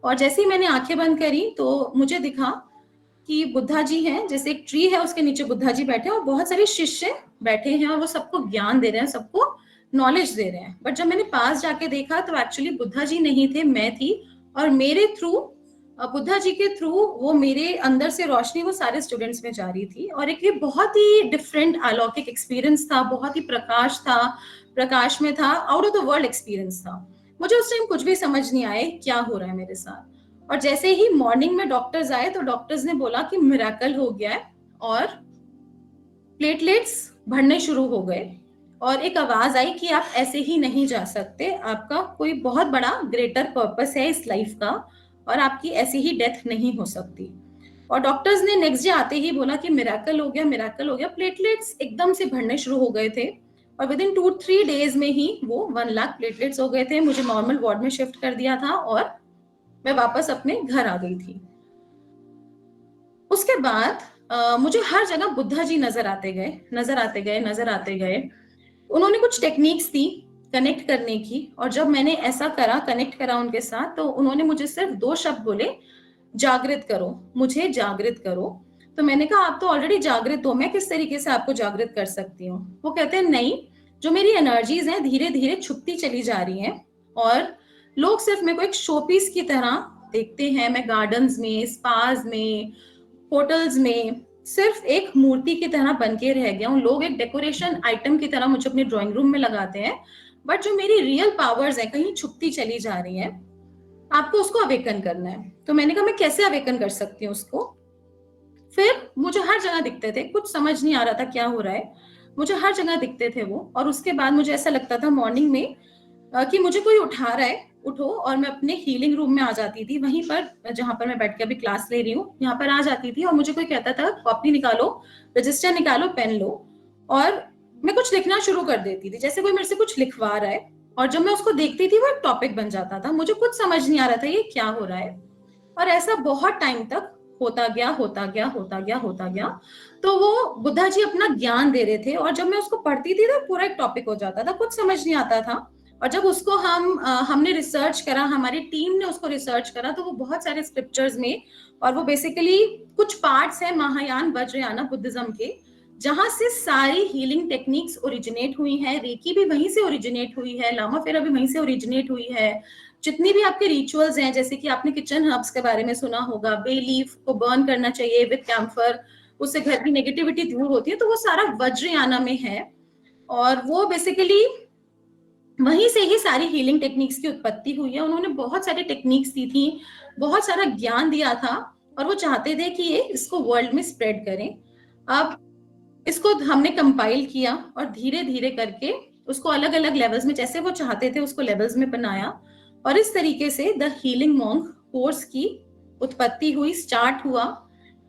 और जैसे ही मैंने आंखें बंद करी तो मुझे दिखा कि बुद्धा जी हैं, जैसे एक ट्री है उसके नीचे बुद्धा जी बैठे हैं और बहुत सारे शिष्य बैठे हैं और वो सबको ज्ञान दे रहे हैं, सबको नॉलेज दे रहे हैं। बट जब मैंने पास जाके देखा तो एक्चुअली बुद्धा जी नहीं थे, मैं थी। और मेरे थ्रू, बुद्धा जी के थ्रू, वो मेरे अंदर से रोशनी वो सारे स्टूडेंट्स में जा रही थी। और एक ये बहुत ही डिफरेंट अलौकिक एक्सपीरियंस था, बहुत ही प्रकाश में था, out of the world experience था। मुझे उस टाइम कुछ भी समझ नहीं आए क्या हो रहा है मेरे साथ। और जैसे ही मॉर्निंग में डॉक्टर्स आए तो डॉक्टर्स ने बोला कि मिरेकल हो गया है और प्लेटलेट्स बढ़ने शुरू हो गए। और एक आवाज आई कि आप ऐसे ही नहीं जा सकते, आपका कोई बहुत बड़ा ग्रेटर पर्पस है इस लाइफ का और आपकी ऐसे ही डेथ नहीं हो सकती। और डॉक्टर्स ने नेक्स्ट डे आते ही बोला कि मिरेकल हो गया। प्लेटलेट्स एकदम से बढ़ने शुरू हो गए थे और विद इन 2-3 डेज में ही वो 1 लाख प्लेटलेट्स हो गए थे। मुझे नॉर्मल वार्ड में शिफ्ट कर दिया था और मैं वापस अपने घर आ गई थी। उसके बाद मुझे हर जगह बुद्धा जी नजर आते गए। उन्होंने कुछ टेक्निक्स दी कनेक्ट करने की, और जब मैंने ऐसा कनेक्ट करा उनके साथ, तो उन्होंने मुझे सिर्फ 2 शब्द बोले, जागृत करो, मुझे जागृत करो। तो मैंने कहा आप तो ऑलरेडी जागृत हो, मैं किस तरीके से आपको जागृत कर सकती हूँ। वो कहते हैं नहीं, जो मेरी एनर्जीज हैं धीरे धीरे छुपती चली जा रही हैं और लोग सिर्फ मेरे को एक शो पीस की तरह देखते हैं। मैं गार्डन्स में, स्पास में, होटल्स में सिर्फ एक मूर्ति की तरह बन के रह गया हूँ। लोग एक डेकोरेशन आइटम की तरह मुझे अपने ड्राइंग रूम में लगाते हैं, बट जो मेरी रियल पावर्स है कहीं छुपती चली जा रही है। आपको उसको अवेकन करना है। तो मैंने कहा मैं कैसे अवेकन कर सकती हूँ उसको। फिर मुझे हर जगह दिखते थे, कुछ समझ नहीं आ रहा था क्या हो रहा है, मुझे हर जगह दिखते थे वो। और उसके बाद मुझे ऐसा लगता था मॉर्निंग में कि मुझे कोई उठा रहा है, उठो, और मैं अपने हीलिंग रूम में आ जाती थी, वहीं पर जहां पर मैं बैठ के अभी क्लास ले रही हूँ, यहाँ पर आ जाती थी और मुझे कोई कहता था कॉपी निकालो, रजिस्टर निकालो, पेन लो, और मैं कुछ लिखना शुरू कर देती थी, जैसे कोई मेरे से कुछ लिखवा रहा है। और जब मैं उसको देखती थी वो एक टॉपिक बन जाता था, मुझे कुछ समझ नहीं आ रहा था ये क्या हो रहा है। और ऐसा बहुत टाइम तक होता गया, होता गया, होता गया, होता गया। तो वो बुद्धा जी अपना ज्ञान दे रहे थे, और जब मैं उसको पढ़ती थी तो पूरा एक टॉपिक हो जाता था, कुछ समझ नहीं आता था। और जब उसको हमने रिसर्च करा, हमारी टीम ने उसको रिसर्च करा, तो वो बहुत सारे स्क्रिप्चर्स में, और वो बेसिकली कुछ पार्ट्स है महायान वज्रयाना बुद्धिज्म के, जहां से सारी हीलिंग टेक्निक्स ओरिजिनेट हुई है। रेकी भी वहीं से ओरिजिनेट हुई है, लामा फेरा भी वहीं से ओरिजिनेट हुई है। जितनी भी आपके रिचुअल्स हैं, जैसे कि आपने किचन हर्ब्स के बारे में सुना होगा, बे लीफ को बर्न करना चाहिए विद कैम्फर, उससे घर की नेगेटिविटी दूर होती है, तो वो सारा वज्रयाना में है। और वो बेसिकली वहीं से ही सारी हीलिंग टेक्निक्स की उत्पत्ति हुई है। उन्होंने बहुत सारी टेक्निक्स दी थी, बहुत सारा ज्ञान दिया था, और वो चाहते थे कि ये इसको वर्ल्ड में स्प्रेड करें। अब इसको हमने कंपाइल किया और धीरे धीरे करके उसको अलग अलग लेवल्स में, जैसे वो चाहते थे उसको लेवल्स में बनाया, और इस तरीके से द हीलिंग मॉन्क कोर्स की उत्पत्ति हुई, स्टार्ट हुआ।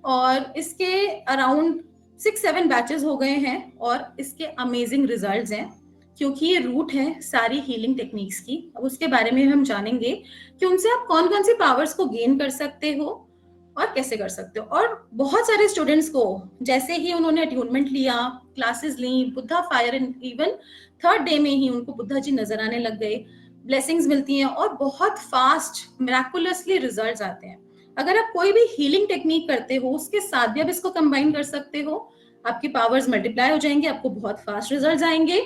और इसके अराउंड 6-7 बैचेस हो गए हैं, और इसके अमेजिंग रिजल्ट्स हैं, क्योंकि ये रूट है सारी हीलिंग टेक्निक्स की। अब उसके बारे में हम जानेंगे कि उनसे आप कौन कौन सी पावर्स को गेन कर सकते हो और कैसे कर सकते हो। और बहुत सारे स्टूडेंट्स को जैसे ही उन्होंने अट्यूनमेंट लिया, क्लासेस ली, Buddha fire, even third day में ही उनको बुद्धा जी नजर आने लग गए, ब्लेसिंग्स मिलती हैं, और बहुत फास्ट मिराकुलसली रिजल्ट्स आते हैं। अगर आप कोई भी हीलिंग टेक्निक करते हो, उसके साथ भी आप इसको कंबाइन कर सकते हो, आपकी पावर्स मल्टीप्लाई हो जाएंगे, आपको बहुत फास्ट रिजल्ट्स आएंगे।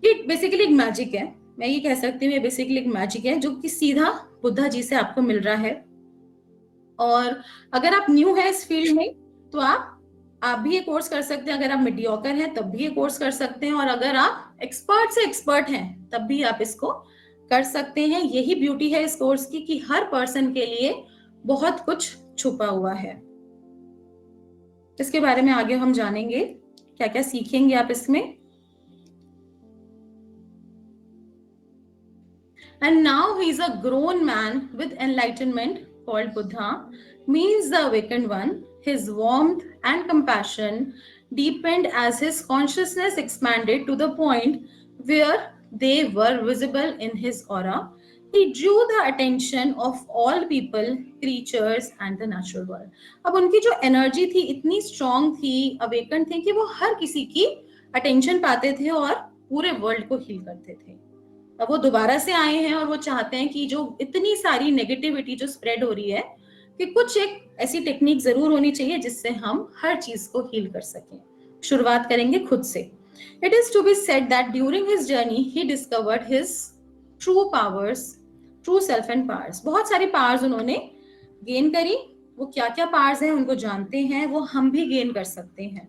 ये बेसिकली एक मैजिक है, मैं ये कह सकती हूँ, ये बेसिकली एक मैजिक है जो कि सीधा बुद्धा जी से आपको मिल रहा है। और अगर आप न्यू है इस फील्ड में, तो आप भी ये कोर्स कर सकते हैं। अगर आप मीडियोकर हैं तब भी ये कोर्स कर सकते हैं, और अगर आप एक्सपर्ट से एक्सपर्ट हैं तब भी आप इसको कर सकते हैं। यही ब्यूटी है इस कोर्स की कि हर पर्सन के लिए बहुत कुछ छुपा हुआ है। इसके बारे में आगे हम जानेंगे, क्या क्या सीखेंगे आप इसमें। And now he is a grown man with enlightenment called Buddha, means the awakened one. His warmth and compassion deepened as his consciousness expanded to the point where they were visible in his aura. He drew the attention of all people, creatures and the natural world. अब उनकी जो एनर्जी थी इतनी स्ट्रॉन्ग थी, अवेकन थे, कि वो हर किसी की अटेंशन पाते थे और पूरे वर्ल्ड को हील करते थे। अब वो दोबारा से आए हैं और वो चाहते हैं कि जो इतनी सारी नेगेटिविटी जो स्प्रेड हो रही है, कि कुछ एक ऐसी टेक्निक जरूर होनी चाहिए जिससे हम हर चीज को हील कर सकें। शुरुआत करेंगे खुद से। It is to be said that during his journey he discovered his true powers, true self and powers. बहुत सारी पावर्स उन्होंने गेन करी। वो क्या क्या पावर्स हैं उनको जानते हैं, वो हम भी गेन कर सकते हैं।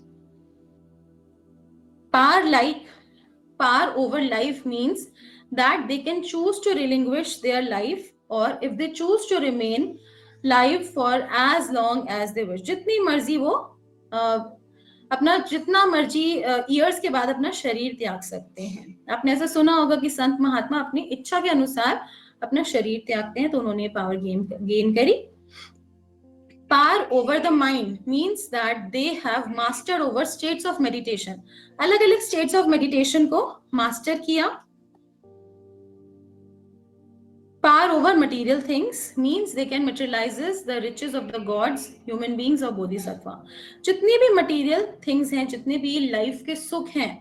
Power over life means that they can choose to relinquish their life, or if they choose to remain live for as long as they wish. जितनी मर्जी वो अपना जितना मर्जी ईयर्स के बाद अपना शरीर त्याग सकते हैं। आपने ऐसा सुना होगा कि संत महात्मा अपनी इच्छा के अनुसार अपना शरीर त्यागते हैं, तो उन्होंने पावर गेन करी। Power over the mind means that they have mastered over states of meditation. अलग अलग states of meditation को master किया। Power over material things means they can materializes the riches of the gods, human beings और bodhisattva. जितनी भी material things हैं, जितने भी life के सुख हैं,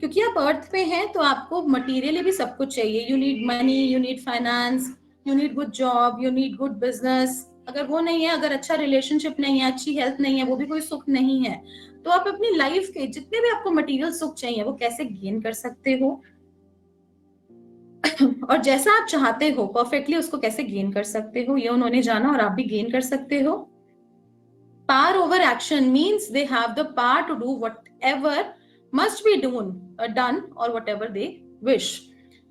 क्योंकि आप अर्थ पे हैं तो आपको मटीरियली भी सब कुछ चाहिए। You need money, you need finance, you need good job, you need good business. अगर वो नहीं है, अगर अच्छा रिलेशनशिप नहीं है, अच्छी हेल्थ नहीं है, वो भी कोई सुख नहीं है। तो आप अपनी लाइफ के जितने भी आपको मटेरियल सुख चाहिए वो कैसे गेन कर सकते हो, और जैसा आप चाहते हो परफेक्टली उसको कैसे गेन कर सकते हो, ये उन्होंने जाना और आप भी गेन कर सकते हो। Power over action means they have the power to do whatever must be done or whatever they wish.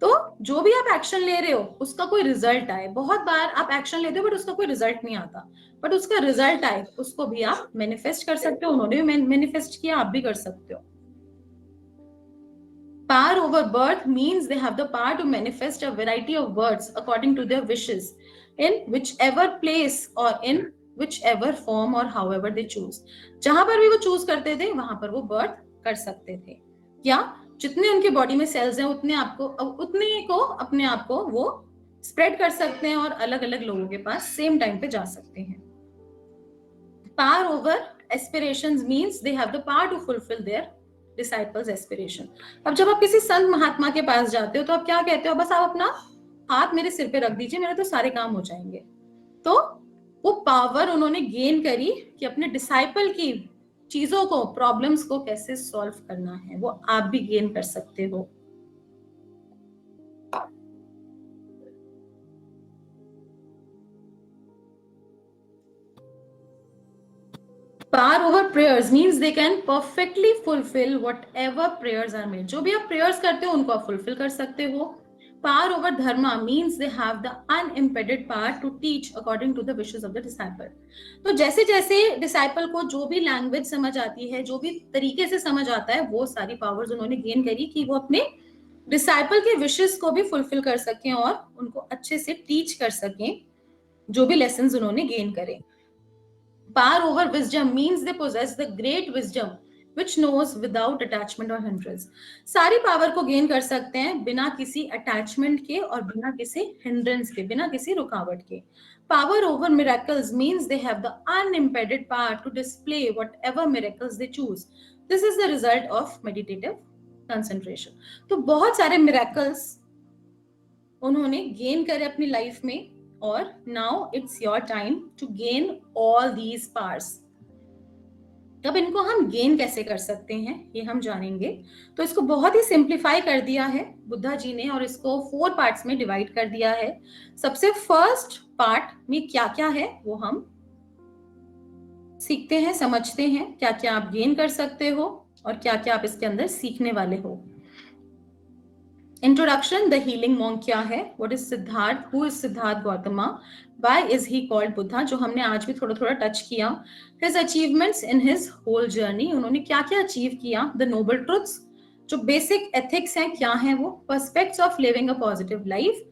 तो जो भी आप एक्शन ले रहे हो उसका कोई रिजल्ट आए, बहुत बार आप एक्शन लेते हो बट उसका कोई रिजल्ट नहीं आता, बट उसका रिजल्ट आए उसको भी आप मैनिफेस्ट कर सकते हो। उन्होंने भी मैनिफेस्ट किया, आप भी कर सकते हो। Power over birth means they have the power to manifest a variety of words according to their wishes in whichever place or in whichever form or however they choose। जहां पर भी वो चूज करते थे वहां पर वो बर्थ कर सकते थे, या जितने उनके बॉडी में सेल्स हैं उतने को अपने आप को वो स्प्रेड कर सकते हैं और अलग अलग लोगों के पास सेम टाइम पे जा सकते हैं। Power over aspirations means they have the power to fulfill their disciples aspiration। अब जब आप किसी संत महात्मा के पास जाते हो तो आप क्या कहते हो, बस आप अपना हाथ मेरे सिर पे रख दीजिए, मेरे तो सारे काम हो जाएंगे। तो वो पावर उन्होंने गेन करी कि अपने डिसाइपल की चीजों को, प्रॉब्लम्स को कैसे सॉल्व करना है, वो आप भी गेन कर सकते हो। Power over prayers means they can perfectly fulfill whatever prayers are made। जो भी आप prayers करते हो उनको आप fulfill कर सकते हो। Power over dharma means they have the unimpeded power to teach according to the wishes of the disciple। तो जैसे जैसे disciple को जो भी language समझ आती है, जो भी तरीके से समझ आता है, वो सारी powers उन्होंने gain करी कि वो अपने disciple के wishes को भी fulfill कर सकें और उनको अच्छे से teach कर सकें जो भी lessons उन्होंने gain करे। Power over wisdom means they possess the great wisdom which knows without attachment or hindrance। सारी पावर को गेन कर सकते हैं बिना किसी अटैचमेंट के और बिना किसी हिंड्रेंस के, बिना किसी रुकावट के। Power over miracles means they have the unimpeded power to display whatever miracles they choose। This is the result of meditative concentration। तो बहुत सारे miracles उन्होंने गेन करे अपनी लाइफ में, और now it's your time to gain all these powers. अब इनको हम गेन कैसे कर सकते हैं ये हम जानेंगे। तो इसको बहुत ही सिंप्लीफाई कर दिया है बुद्धा जी ने और इसको 4 पार्ट्स में डिवाइड कर दिया है। सबसे फर्स्ट पार्ट में क्या क्या है वो हम सीखते हैं, समझते हैं क्या क्या आप गेन कर सकते हो और क्या क्या आप इसके अंदर सीखने वाले हो। इंट्रोडक्शन, द हीलिंग मॉन्क क्या है, what is Siddhartha, who is Siddhartha Gautama, why is he called Buddha, जो हमने आज भी थोड़ा थोड़ा टच किया। His achievements in his whole journey, उन्होंने क्या क्या अचीव किया। द नोबल ट्रुथ्स, जो बेसिक एथिक्स हैं क्या हैं वो। Prospects of living a positive life.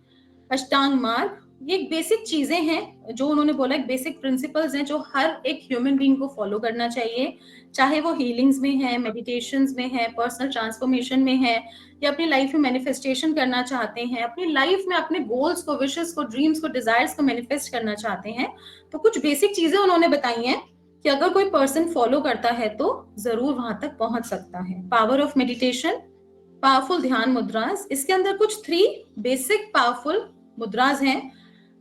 अष्टांग मार्ग, ये बेसिक चीजें हैं जो उन्होंने बोला, एक बेसिक प्रिंसिपल्स हैं जो हर एक ह्यूमन बीइंग को फॉलो करना चाहिए, चाहे वो हीलिंग्स में है, मेडिटेशंस में है, पर्सनल ट्रांसफॉर्मेशन में है, या अपनी लाइफ में मैनिफेस्टेशन करना चाहते हैं, अपनी लाइफ में अपने गोल्स को, विशेस को, ड्रीम्स को, डिजायर्स को मैनिफेस्ट करना चाहते हैं। तो कुछ बेसिक चीजें उन्होंने बताई हैं कि अगर कोई पर्सन फॉलो करता है तो जरूर वहां तक पहुंच सकता है। पावर ऑफ मेडिटेशन, पावरफुल ध्यान मुद्रास, इसके अंदर कुछ 3 बेसिक पावरफुल मुद्रास हैं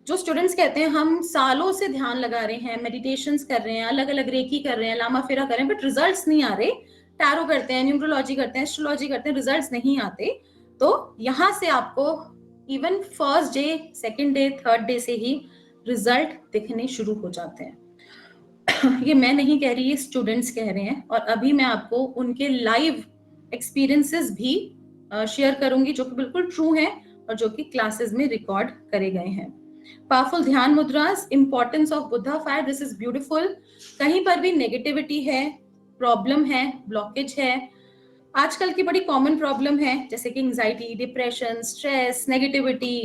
जो स्टूडेंट्स कहते हैं हम सालों से ध्यान लगा रहे हैं, मेडिटेशंस कर रहे हैं, अलग अलग रेकी कर रहे हैं, लामा फेरा कर रहे हैं, बट रिजल्ट्स नहीं आ रहे। टैरो करते हैं, न्यूमरोलॉजी करते हैं, एस्ट्रोलॉजी करते हैं, रिजल्ट्स नहीं आते। तो यहाँ से आपको even first day, second day, third day से ही रिजल्ट दिखने शुरू हो जाते हैं। ये मैं नहीं कह रही, ये स्टूडेंट्स कह रहे हैं, और अभी मैं आपको उनके लाइव एक्सपीरियंसेस भी शेयर करूंगी जो कि बिल्कुल ट्रू हैं और जो कि क्लासेस में रिकॉर्ड करे गए हैं। पावरफुल ध्यान mudras, importance of Buddha fire, this is beautiful. कहीं पर भी नेगेटिविटी है, प्रॉब्लम है, ब्लॉकेज है, आजकल की बड़ी कॉमन प्रॉब्लम है जैसे कि एंजाइटी, डिप्रेशन, स्ट्रेस, नेगेटिविटी।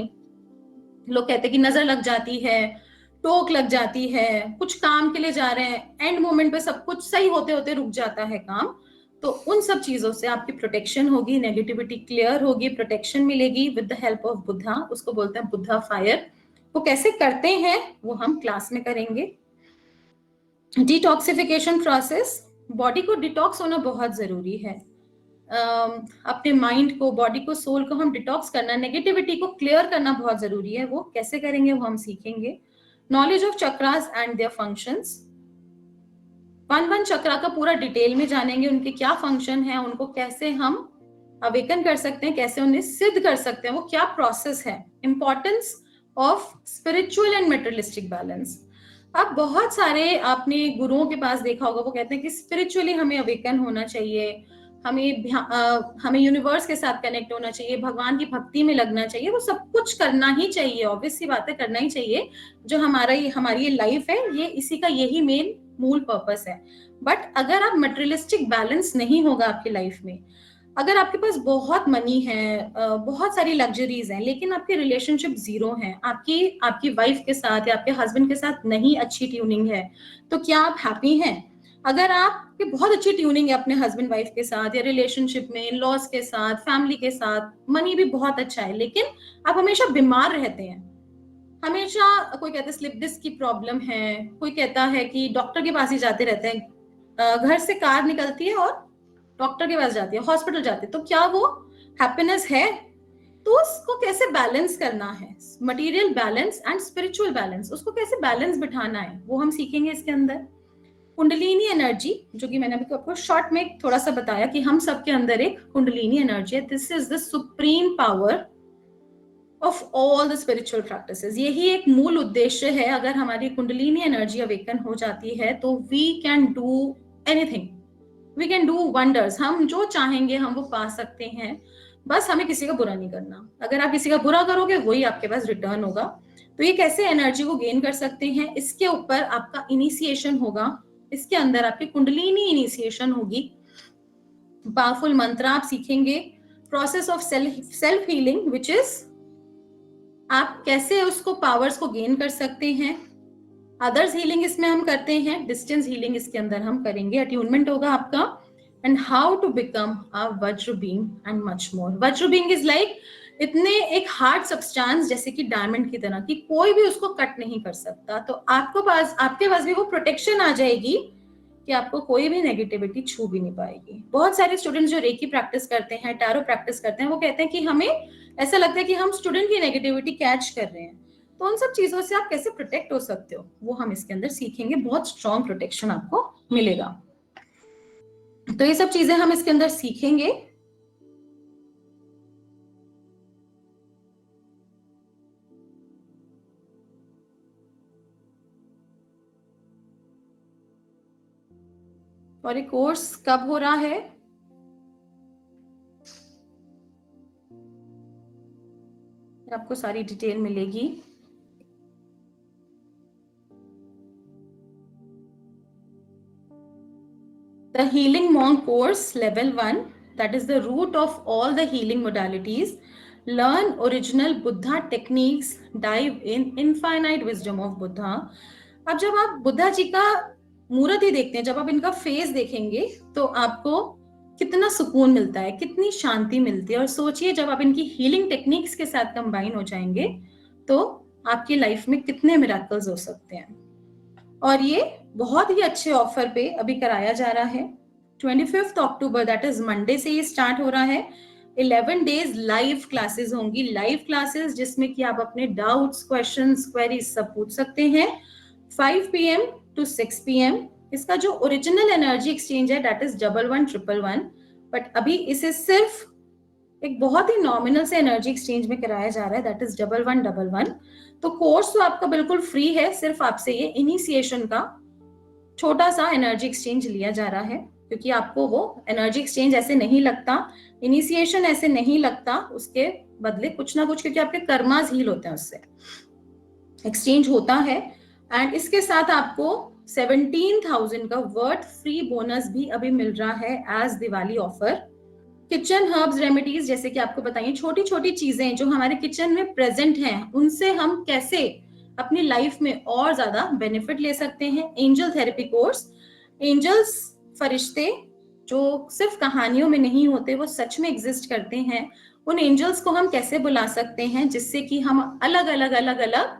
लोग कहते हैं कि नजर लग जाती है, टोक लग जाती है, कुछ काम के लिए जा रहे हैं, एंड मोमेंट पे सब कुछ सही होते होते रुक जाता है काम। तो उन सब चीजों से आपकी प्रोटेक्शन होगी, नेगेटिविटी क्लियर होगी, प्रोटेक्शन मिलेगी with the help of Buddha. उसको बोलते हैं बुद्धा फायर। वो कैसे करते हैं वो हम क्लास में करेंगे। डिटॉक्सिफिकेशन प्रोसेस, बॉडी को डिटॉक्स होना बहुत जरूरी है। अपने माइंड को, बॉडी को, सोल को हम डिटॉक्स करना, नेगेटिविटी को क्लियर करना बहुत जरूरी है। वो कैसे करेंगे वो हम सीखेंगे। Knowledge of chakras and their functions, 1 चक्रा का पूरा डिटेल में जानेंगे, उनके क्या फंक्शन है, उनको कैसे हम अवेकन कर सकते हैं, कैसे उन्हें सिद्ध कर सकते हैं, वो क्या प्रोसेस है। Importance of spiritual and materialistic balance. अब बहुत सारे आपने गुरुओं के पास देखा होगा, वो कहते हैं कि स्पिरिचुअली हमें अवेकन होना चाहिए, हमें यूनिवर्स के साथ कनेक्ट होना चाहिए, भगवान की भक्ति में लगना चाहिए, वो सब कुछ करना ही चाहिए, ऑब्वियस सी बात है, करना ही चाहिए। जो हमारी ये लाइफ है, ये इसी का यही मेन मूल पर्पस है। बट अगर आप मटेरियलिस्टिक बैलेंस नहीं होगा आपकी लाइफ में, अगर आपके पास बहुत मनी है, बहुत सारी लग्जरीज हैं, लेकिन आपके रिलेशनशिप जीरो हैं, आपकी वाइफ के साथ या आपके हस्बैंड के साथ नहीं अच्छी ट्यूनिंग है, तो क्या आप हैप्पी हैं? अगर आपकी बहुत अच्छी ट्यूनिंग है अपने हस्बैंड वाइफ के साथ या रिलेशनशिप में, इन लॉज के साथ, फैमिली के साथ, मनी भी बहुत अच्छा है, लेकिन आप हमेशा बीमार रहते हैं, हमेशा कोई कहता है स्लिप डिस्क की प्रॉब्लम है, कोई कहता है कि डॉक्टर के पास ही जाते रहते हैं, घर से कार निकलती है और डॉक्टर के पास जाती है, हॉस्पिटल जाती है, तो क्या वो हैप्पीनेस है? तो उसको कैसे बैलेंस करना है, material balance and spiritual balance, उसको कैसे बैलेंस बिठाना है, वो हम सीखेंगे इसके अंदर। कुंडलिनी एनर्जी, जो कि मैंने अभी आपको शॉर्ट में थोड़ा सा बताया कि हम सबके अंदर एक कुंडलिनी एनर्जी है, this is the supreme power of all the spiritual practices. यही एक मूल उद्देश्य है। अगर हमारी कुंडलिनी एनर्जी अवेकन हो जाती है तो we can do anything, we can do wonders, हम जो चाहेंगे हम वो पा सकते हैं, बस हमें किसी का बुरा नहीं करना। अगर आप किसी का बुरा करोगे वही आपके पास रिटर्न होगा। तो ये कैसे एनर्जी को गेन कर सकते हैं, इसके ऊपर आपका इनिशिएशन होगा, इसके अंदर आपकी कुंडलिनी इनिशिएशन होगी, पावरफुल मंत्र आप सीखेंगे, process of self healing which is आप कैसे उसको पावर्स को गेन कर सकते हैं, अदर्स हीलिंग इसमें हम करते हैं, डिस्टेंस हीलिंग इसके अंदर हम करेंगे, अट्यूनमेंट होगा आपका, and how to become a vajra being and much more. वज्र बींग इज लाइक इतने एक हार्ड सब्सटेंस जैसे कि डायमंड की तरह कि कोई भी उसको कट नहीं कर सकता, तो आपके पास भी वो प्रोटेक्शन आ जाएगी कि आपको कोई भी नेगेटिविटी छू भी नहीं पाएगी। बहुत सारे स्टूडेंट्स जो रेकी प्रैक्टिस करते हैं, टैरो प्रैक्टिस करते हैं, वो कहते हैं कि हमें ऐसा लगता है कि हम स्टूडेंट की नेगेटिविटी कैच कर रहे हैं। तो उन सब चीजों से आप कैसे प्रोटेक्ट हो सकते हो वो हम इसके अंदर सीखेंगे, बहुत स्ट्रॉन्ग प्रोटेक्शन आपको मिलेगा। तो ये सब चीजें हम इसके अंदर सीखेंगे। और ये कोर्स कब हो रहा है? आपको सारी डिटेल मिलेगी। The Healing Monk course level 1, that is the root of all the healing modalities. Learn original Buddha techniques, dive in infinite wisdom of Buddha. अब जब आप बुद्धा जी का मूर्त ही देखते हैं, जब आप इनका फेस देखेंगे तो आपको कितना सुकून मिलता है, कितनी शांति मिलती है। और सोचिए जब आप इनकी हीलिंग टेक्निक्स के साथ कंबाइन हो जाएंगे तो आपकी लाइफ में कितने मिरेकल्स हो सकते हैं। और ये बहुत ही अच्छे ऑफर पे अभी कराया जा रहा है। 25 अक्टूबर दैट इज मंडे से ये स्टार्ट हो रहा है। 11 डेज लाइव क्लासेस होंगी, लाइव क्लासेस जिसमें कि आप अपने डाउट्स, क्वेश्चंस, क्वेरीज सब पूछ सकते हैं। 5 PM to 6 PM इसका जो ओरिजिनल एनर्जी एक्सचेंज है दैट इज 1111, बट अभी इसे सिर्फ एक बहुत ही नॉमिनल से एनर्जी एक्सचेंज में कराया जा रहा है, दैट इज 1111। तो कोर्स तो आपका बिल्कुल फ्री है, सिर्फ आपसे ये इनिशिएशन का छोटा सा एनर्जी एक्सचेंज लिया जा रहा है, क्योंकि आपको वो एनर्जी एक्सचेंज ऐसे नहीं लगता, इनिशिएशन ऐसे नहीं लगता, उसके बदले कुछ ना कुछ, क्योंकि आपके कर्मास हील होते हैं उससे एक्सचेंज होता है। एंड इसके साथ आपको 17,000 का वर्थ फ्री बोनस भी अभी मिल रहा है as Diwali offer. Kitchen herbs remedies, जैसे कि आपको बताइए छोटी छोटी चीजें जो हमारे किचन में प्रेजेंट हैं, उनसे हम कैसे अपनी लाइफ में और ज्यादा बेनिफिट ले सकते हैं। एंजल थेरेपी कोर्स, एंजल्स फरिश्ते जो सिर्फ कहानियों में नहीं होते, वो सच में एग्जिस्ट करते हैं। उन एंजल्स को हम कैसे बुला सकते हैं जिससे कि हम अलग अलग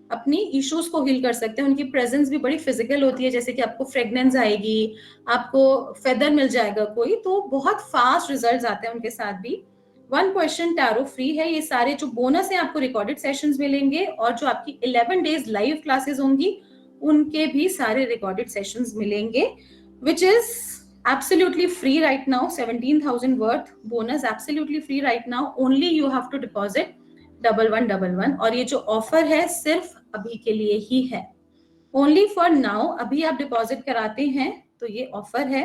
अपनी इश्यूज को हील कर सकते हैं। उनकी प्रेजेंस भी बड़ी फिजिकल होती है, जैसे कि आपको फ्रेग्रेंस आएगी, आपको फेदर मिल जाएगा कोई, तो बहुत फास्ट रिजल्ट्स आते हैं उनके साथ भी। 1 क्वेश्चन टैरो फ्री है। ये सारे जो बोनस है आपको रिकॉर्डेड सेशंस मिलेंगे, और जो आपकी 11 डेज लाइव क्लासेस होंगी उनके भी सारे रिकॉर्डेड सेशंस मिलेंगे, which is absolutely free right now। 17,000 worth bonus absolutely free right now, only you have to deposit 1111। और ये जो ऑफर है सिर्फ अभी के लिए ही है, ओनली फॉर नाउ। अभी आप डिपॉजिट कराते हैं तो ये ऑफर है।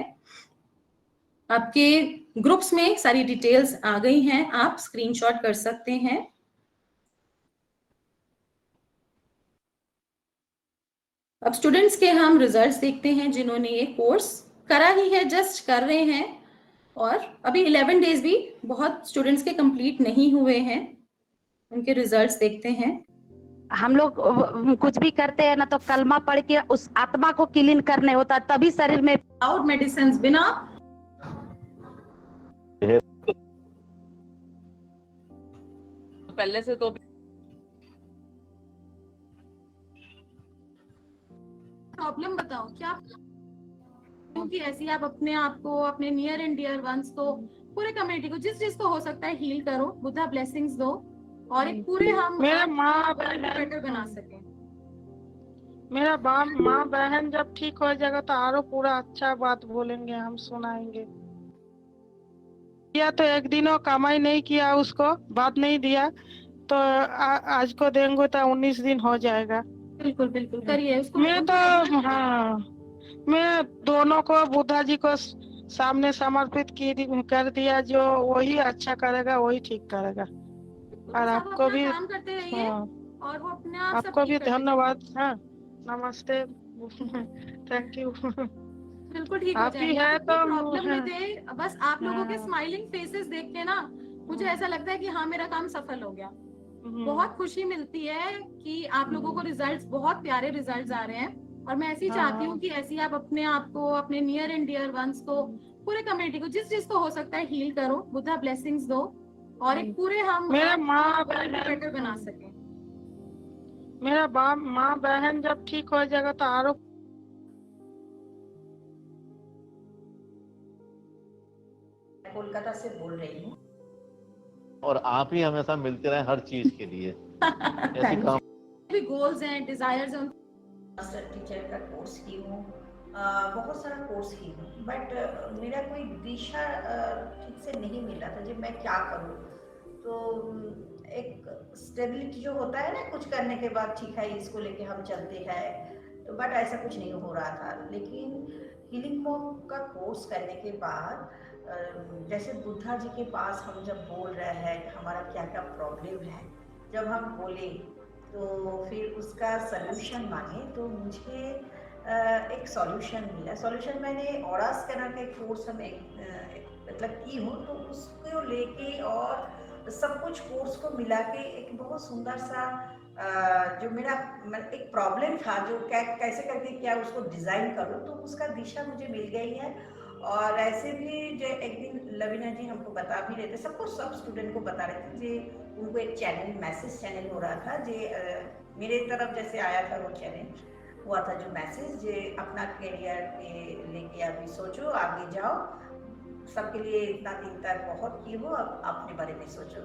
आपके ग्रुप्स में सारी डिटेल्स आ गई हैं, आप स्क्रीनशॉट कर सकते हैं। अब स्टूडेंट्स के हम रिजल्ट्स देखते हैं जिन्होंने ये कोर्स करा ही है, जस्ट कर रहे हैं, और अभी 11 डेज भी बहुत स्टूडेंट्स के कंप्लीट नहीं हुए हैं। उनके रिजल्ट्स देखते हैं। हम लोग कुछ भी करते हैं ना तो कलमा पढ़ के उस आत्मा को क्लीन करने होता, तभी शरीर में आउट मेडिसिन बिना पहले से तो प्रॉब्लम बताओ क्या, क्योंकि ऐसी आप अपने आप को, अपने नियर एंड डियर वंस को, पूरे कम्युनिटी को, जिस चीज को हो सकता है हील करो, बुद्धा ब्लेसिंग्स दो, और एक पूरे हम मेरा माँ बेटर बना सकें। मेरा माँ बहन जब ठीक हो जाएगा तो आरो पूरा अच्छा बात बोलेंगे, हम सुनाएंगे। किया तो एक दिनों कमाई नहीं किया, उसको बात नहीं दिया तो आज को देंगे तो 19 दिन हो जाएगा। बिल्कुल बिल्कुल करिए उसको। मैं तो हाँ, मैं दोनों को बुद्धा जी को सामने समर्पित कर दिया, जो वही अच्छा करेगा वही ठीक करेगा। और आपको भी काम करते रहिए, और वो अपने आप आपको भी धन्यवाद। हाँ, नमस्ते। Thank you. बिल्कुल ठीक हो आप ही जाएंगे। है तो प्रॉब्लम में थे, बस आप लोगों के स्माइलिंग फेसेस देख के ना मुझे ऐसा लगता है कि हाँ मेरा काम सफल हो गया। बहुत खुशी मिलती है कि आप लोगों को रिजल्ट्स, बहुत प्यारे रिजल्ट्स आ रहे हैं, और मैं ऐसी चाहती हूँ कि ऐसी आप अपने आप को, अपने नियर एंड डियर वंस को, पूरे कम्युनिटी को, जिस चीज को हो सकता है हील करो, बुद्धा ब्लेसिंग्स दो, और एक पूरे हम मेरा माँ बेटर बना सकें। मेरा माँ बहन जब ठीक हो जाएगा तो आरो कोलकाता से बोल रही हूँ, और आप ही हमेशा मिलते रहे हर चीज के लिए। ऐसे काम भी गोल्स हैं, डिजायर्स हैं। मास्टर टीचर का कोर्स की हूँ, बहुत सारा कोर्स की हूँ, बट मेरा कोई दिशा ठीक से नहीं मिला था जब मैं क्या करूँ। तो एक स्टेबिलिटी जो होता है ना, कुछ करने के बाद ठीक है इसको लेके हम चलते हैं, तो बट ऐसा कुछ नहीं हो रहा था। लेकिन हीलिंग मॉन्क का कोर्स करने के बाद जैसे बुद्धा जी के पास हम जब बोल रहे हैं कि हमारा क्या क्या प्रॉब्लम है, जब हम बोले तो फिर उसका सल्यूशन मांगे, तो मुझे एक सॉल्यूशन मिला। सॉल्यूशन मैंने ऑरा स्कैनर का एक कोर्स हम मतलब की हूँ, तो उसको लेके और सब कुछ कोर्स को मिला के एक बहुत सुंदर सा जो मेरा एक प्रॉब्लम था, जो कैसे करके क्या उसको डिज़ाइन करूँ, तो उसका दिशा मुझे मिल गई है। और ऐसे भी जो एक दिन लवीना जी हमको बता भी रहे थे, सबको, सब स्टूडेंट को बता रहे थे, जो उनको एक चैनल, मैसेज चैनल हो रहा था, जो मेरे तरफ जैसे आया था वो चैनल हुआ था, जो मैसेज, जो अपना करियर के लेके अभी सोचो, आगे जाओ, सबके लिए इतना दिन तक बहुत की हो, अब अपने बारे में सोचो।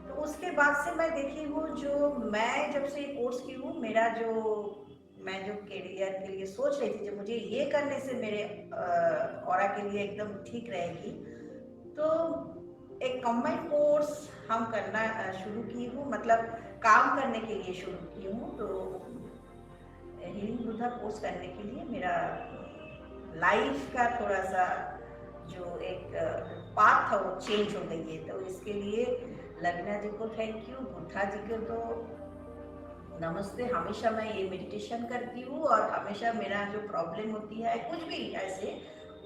तो उसके बाद से मैं देखी हूँ, जो मैं जब से कोर्स की हूँ, मेरा मैं जो करियर के लिए सोच रही थी, जो मुझे ये करने से मेरे ऑरा के लिए एकदम ठीक रहेगी, तो एक कंबाइंड कोर्स हम करना शुरू की हूँ, मतलब काम करने के लिए शुरू की हूँ। तो हीलिंग बुद्धा कोर्स करने के लिए मेरा लाइफ का थोड़ा सा जो एक पाथ था वो चेंज हो गई है। तो इसके लिए लवीना जी को थैंक यू, बुद्धा जी को तो नमस्ते। हमेशा मैं ये मेडिटेशन करती हूँ, और हमेशा मेरा जो प्रॉब्लम होती है, कुछ भी ऐसे,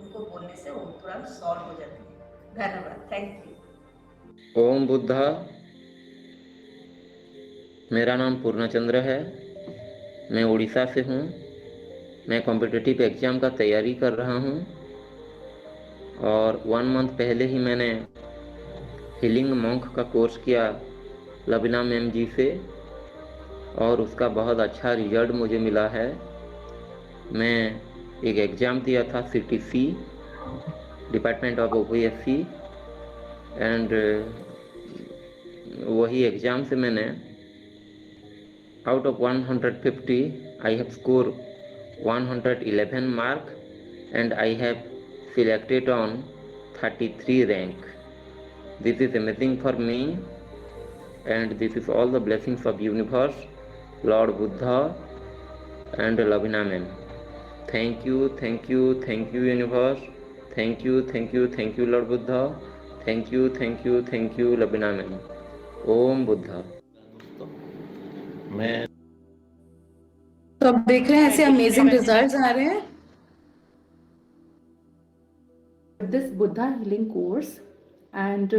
उनको बोलने से वो तुरंत सॉल्व हो जाती है। धन्यवाद, थैंक यू। ओम बुद्धा। मेरा नाम पूर्णचंद्र है, मैं उड़ीसा से हूँ। मैं कॉम्पिटिटिव एग्ज़ाम का तैयारी कर रहा हूँ, और 1 मंथ पहले ही मैंने हीलिंग मॉन्क का कोर्स किया लवीना मैम जी से, और उसका बहुत अच्छा रिजल्ट मुझे मिला है। मैं एक एग्ज़ाम दिया था CTC, department of OPSC, and वही एग्ज़ाम से मैंने out of 150 I have score 111 mark, and I have selected on 33 rank. This is amazing for me, and this is all the blessings of universe, Lord Buddha and Lavina ma'am. Thank you, thank you, thank you universe. Thank you, Lord Buddha. Thank you, Lavina ma'am. Om Buddha. मैं तो अब देख रहे हैं ऐसे अमेजिंग रिजल्ट्स आ रहे हैं। This Buddha healing course and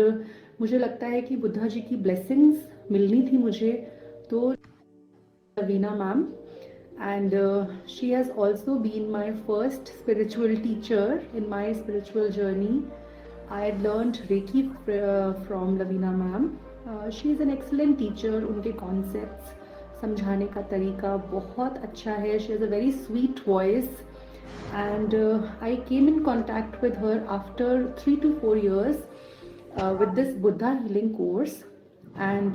मुझे लगता है कि बुद्धा जी की ब्लेसिंग्स मिलनी थी मुझे, तो Lavina ma'am, and she has also been my first spiritual teacher in my spiritual journey. I had learned Reiki from Lavina ma'am. She is an excellent teacher. उनके concepts समझाने का तरीका बहुत अच्छा है. She has a very sweet voice, and I came in contact with her after 3 to 4 years with this Buddha healing course. And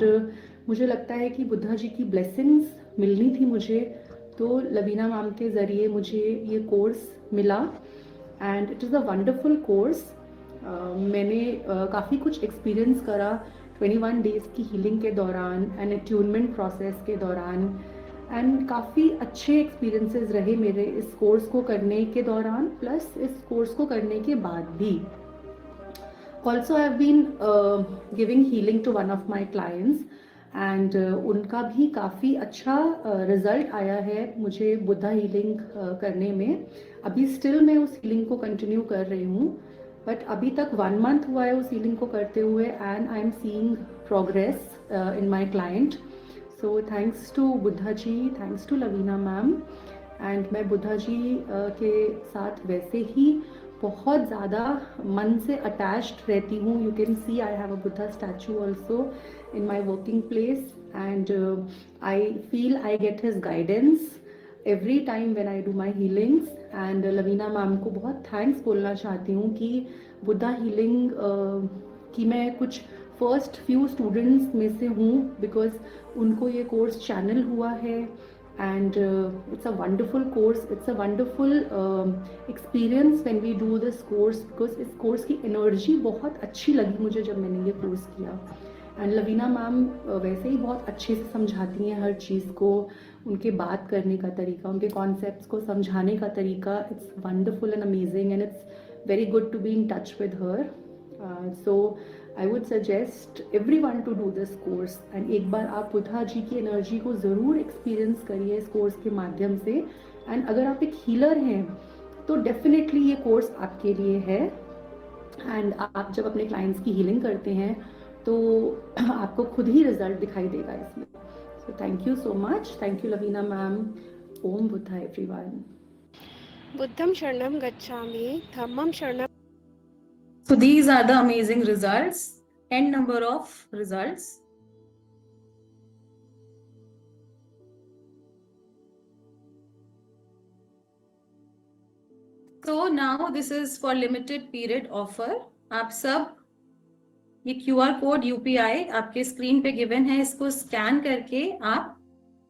मुझे लगता है कि बुद्धा जी की blessings मिलनी थी मुझे, तो लवीना मैम के ज़रिए मुझे ये कोर्स मिला and it is a wonderful course. मैंने काफ़ी कुछ एक्सपीरियंस करा 21 डेज़ की हीलिंग के दौरान एंड अट्यूनमेंट प्रोसेस के दौरान, एंड काफ़ी अच्छे एक्सपीरियंसेस रहे मेरे इस कोर्स को करने के दौरान प्लस इस कोर्स को करने के बाद भी. Also I have been giving healing to one of my clients and उनका भी काफ़ी अच्छा रिज़ल्ट आया है मुझे बुद्धा हीलिंग करने में. अभी स्टिल मैं उस हीलिंग को कंटिन्यू कर रही हूँ, बट अभी तक 1 मंथ हुआ है उस हीलिंग को करते हुए and I am seeing progress in my client. So thanks to Buddha ji, thanks to Lavina ma'am. And मैं बुद्धा जी के साथ वैसे ही बहुत ज़्यादा मन से अटैच्ड रहती हूँ. You can see I have a Buddha statue also in my working place, and I feel I get his guidance every time when I do my healings. and Lavina ma'am को बहुत थैंक्स बोलना चाहती हूँ कि बुद्धा हीलिंग की मैं कुछ फर्स्ट फ्यू स्टूडेंट्स में से हूँ, बिकॉज उनको ये कोर्स चैनल हुआ है and it's a wonderful course, it's a wonderful experience when we do this course, because इस कोर्स की एनर्जी बहुत अच्छी लगी मुझे जब मैंने ये कोर्स किया. एंड लवीना मैम वैसे ही बहुत अच्छे से समझाती हैं हर चीज़ को. उनके बात करने का तरीका, उनके कॉन्सेप्ट्स को समझाने का तरीका, it's wonderful and amazing and it's very good to be in touch with her. So I would suggest everyone to do this course, एंड एक बार आप बुद्धा जी की एनर्जी को ज़रूर एक्सपीरियंस करिए इस कोर्स के माध्यम से. एंड अगर आप एक हीलर हैं तो डेफिनेटली ये कोर्स आपके लिए है. एंड आप जब अपने क्लाइंट्स की हीलिंग करते हैं तो आपको खुद ही रिजल्ट दिखाई देगा इसमें. So thank you so much. Thank you Lavina ma'am. Om Buddha everyone. बुद्धं शरणं गच्छामि, धम्मं शरणं. So these are the amazing results, n number of results. So now this is for limited period offer. आप सब ये QR कोड UPI आपके स्क्रीन पे गिवन है, इसको स्कैन करके आप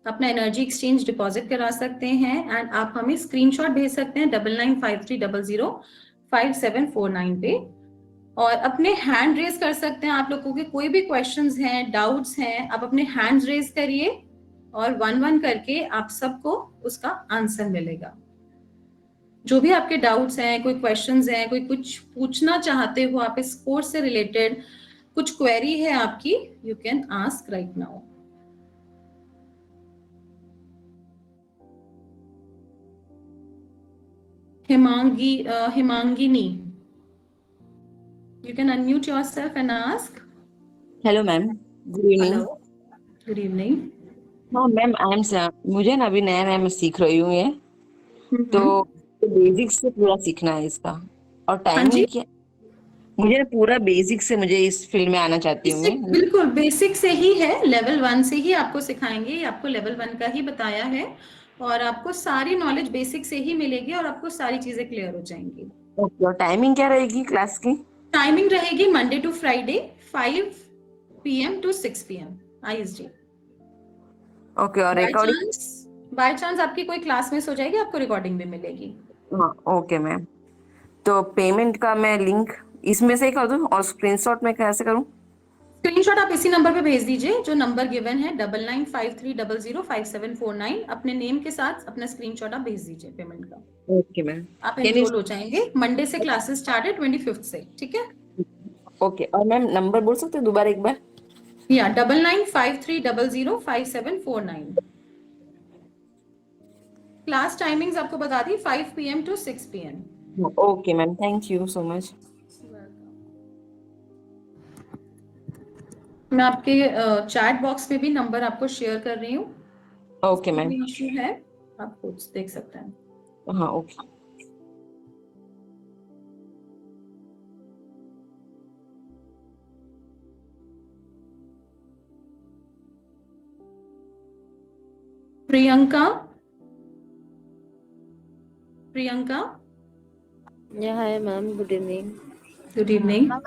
अपना एनर्जी एक्सचेंज डिपॉजिट करा सकते हैं एंड आप हमें स्क्रीनशॉट भेज सकते हैं 9953005749 पे, और अपने हैंड रेज कर सकते हैं. आप लोगों के कोई भी क्वेश्चंस हैं, डाउट्स हैं, आप अपने हैंड्स रेज करिए और 1-1 करके आप सबको उसका आंसर मिलेगा. जो भी आपके डाउट्स हैं, कोई क्वेश्चंस हैं, कोई कुछ पूछना चाहते हो आप इस कोर्स से रिलेटेड, कुछ क्वेरी है आपकी, you can ask right now. Himangini, you can unmute yourself and ask. Hello ma'am, good evening. Hello. Good evening. हाँ मैम, आई एम मुझे ना अभी नया नया मैं सीख रही हूँ ये, तो बेसिक्स से पूरा सीखना है इसका. और हाँ जी? टाइमिंग क्या? मुझे ना पूरा बेसिक से मुझे इस फील्ड में आना चाहती हूँ मैं. बिल्कुल बेसिक से ही है, लेवल 1 से ही आपको सिखाएंगे. ये आपको लेवल 1 का ही बताया है और आपको सारी नॉलेज बेसिक से ही मिलेगी और आपको सारी चीजें क्लियर हो जाएंगी. ओके, और टाइमिंग क्या रहेगी क्लास की? टाइमिंग रहेगी Monday to Friday 5 PM to 6 PM IST. Okay, और रिकॉर्डिंग? बाय चांस आपकी कोई क्लास मिस हो जाएगी, आपको रिकॉर्डिंग भी मिलेगी. हाँ ओके मैम. तो पेमेंट का मैं लिंक इसमें से ही कर दूँ और स्क्रीनशॉट में कैसे करूँ? स्क्रीनशॉट आप इसी नंबर पे भेज दीजिए जो नंबर गिवन है 9953005749। अपने नेम के साथ अपना स्क्रीनशॉट आप भेज दीजिए पेमेंट का। Okay ma'am. आप एनरोल हो जाएंगे। मंडे से क्लासेस स्टार्ट है 25 से, ठीक है? ओके, और मैम नंबर बोल सकते हैं दोबारा एक बार? या 9953005749। क्लास टाइमिंग्स आपको बता दी 5 PM to 6 PM। Okay ma'am, thank you so much. मैं आपके चैट बॉक्स में भी नंबर आपको शेयर कर रही हूँ। Okay ma'am. इशू है आप खुद देख सकते हैं। हाँ ओके। प्रियंका, प्रियंका या hi ma'am, good evening. Good evening. Ma'am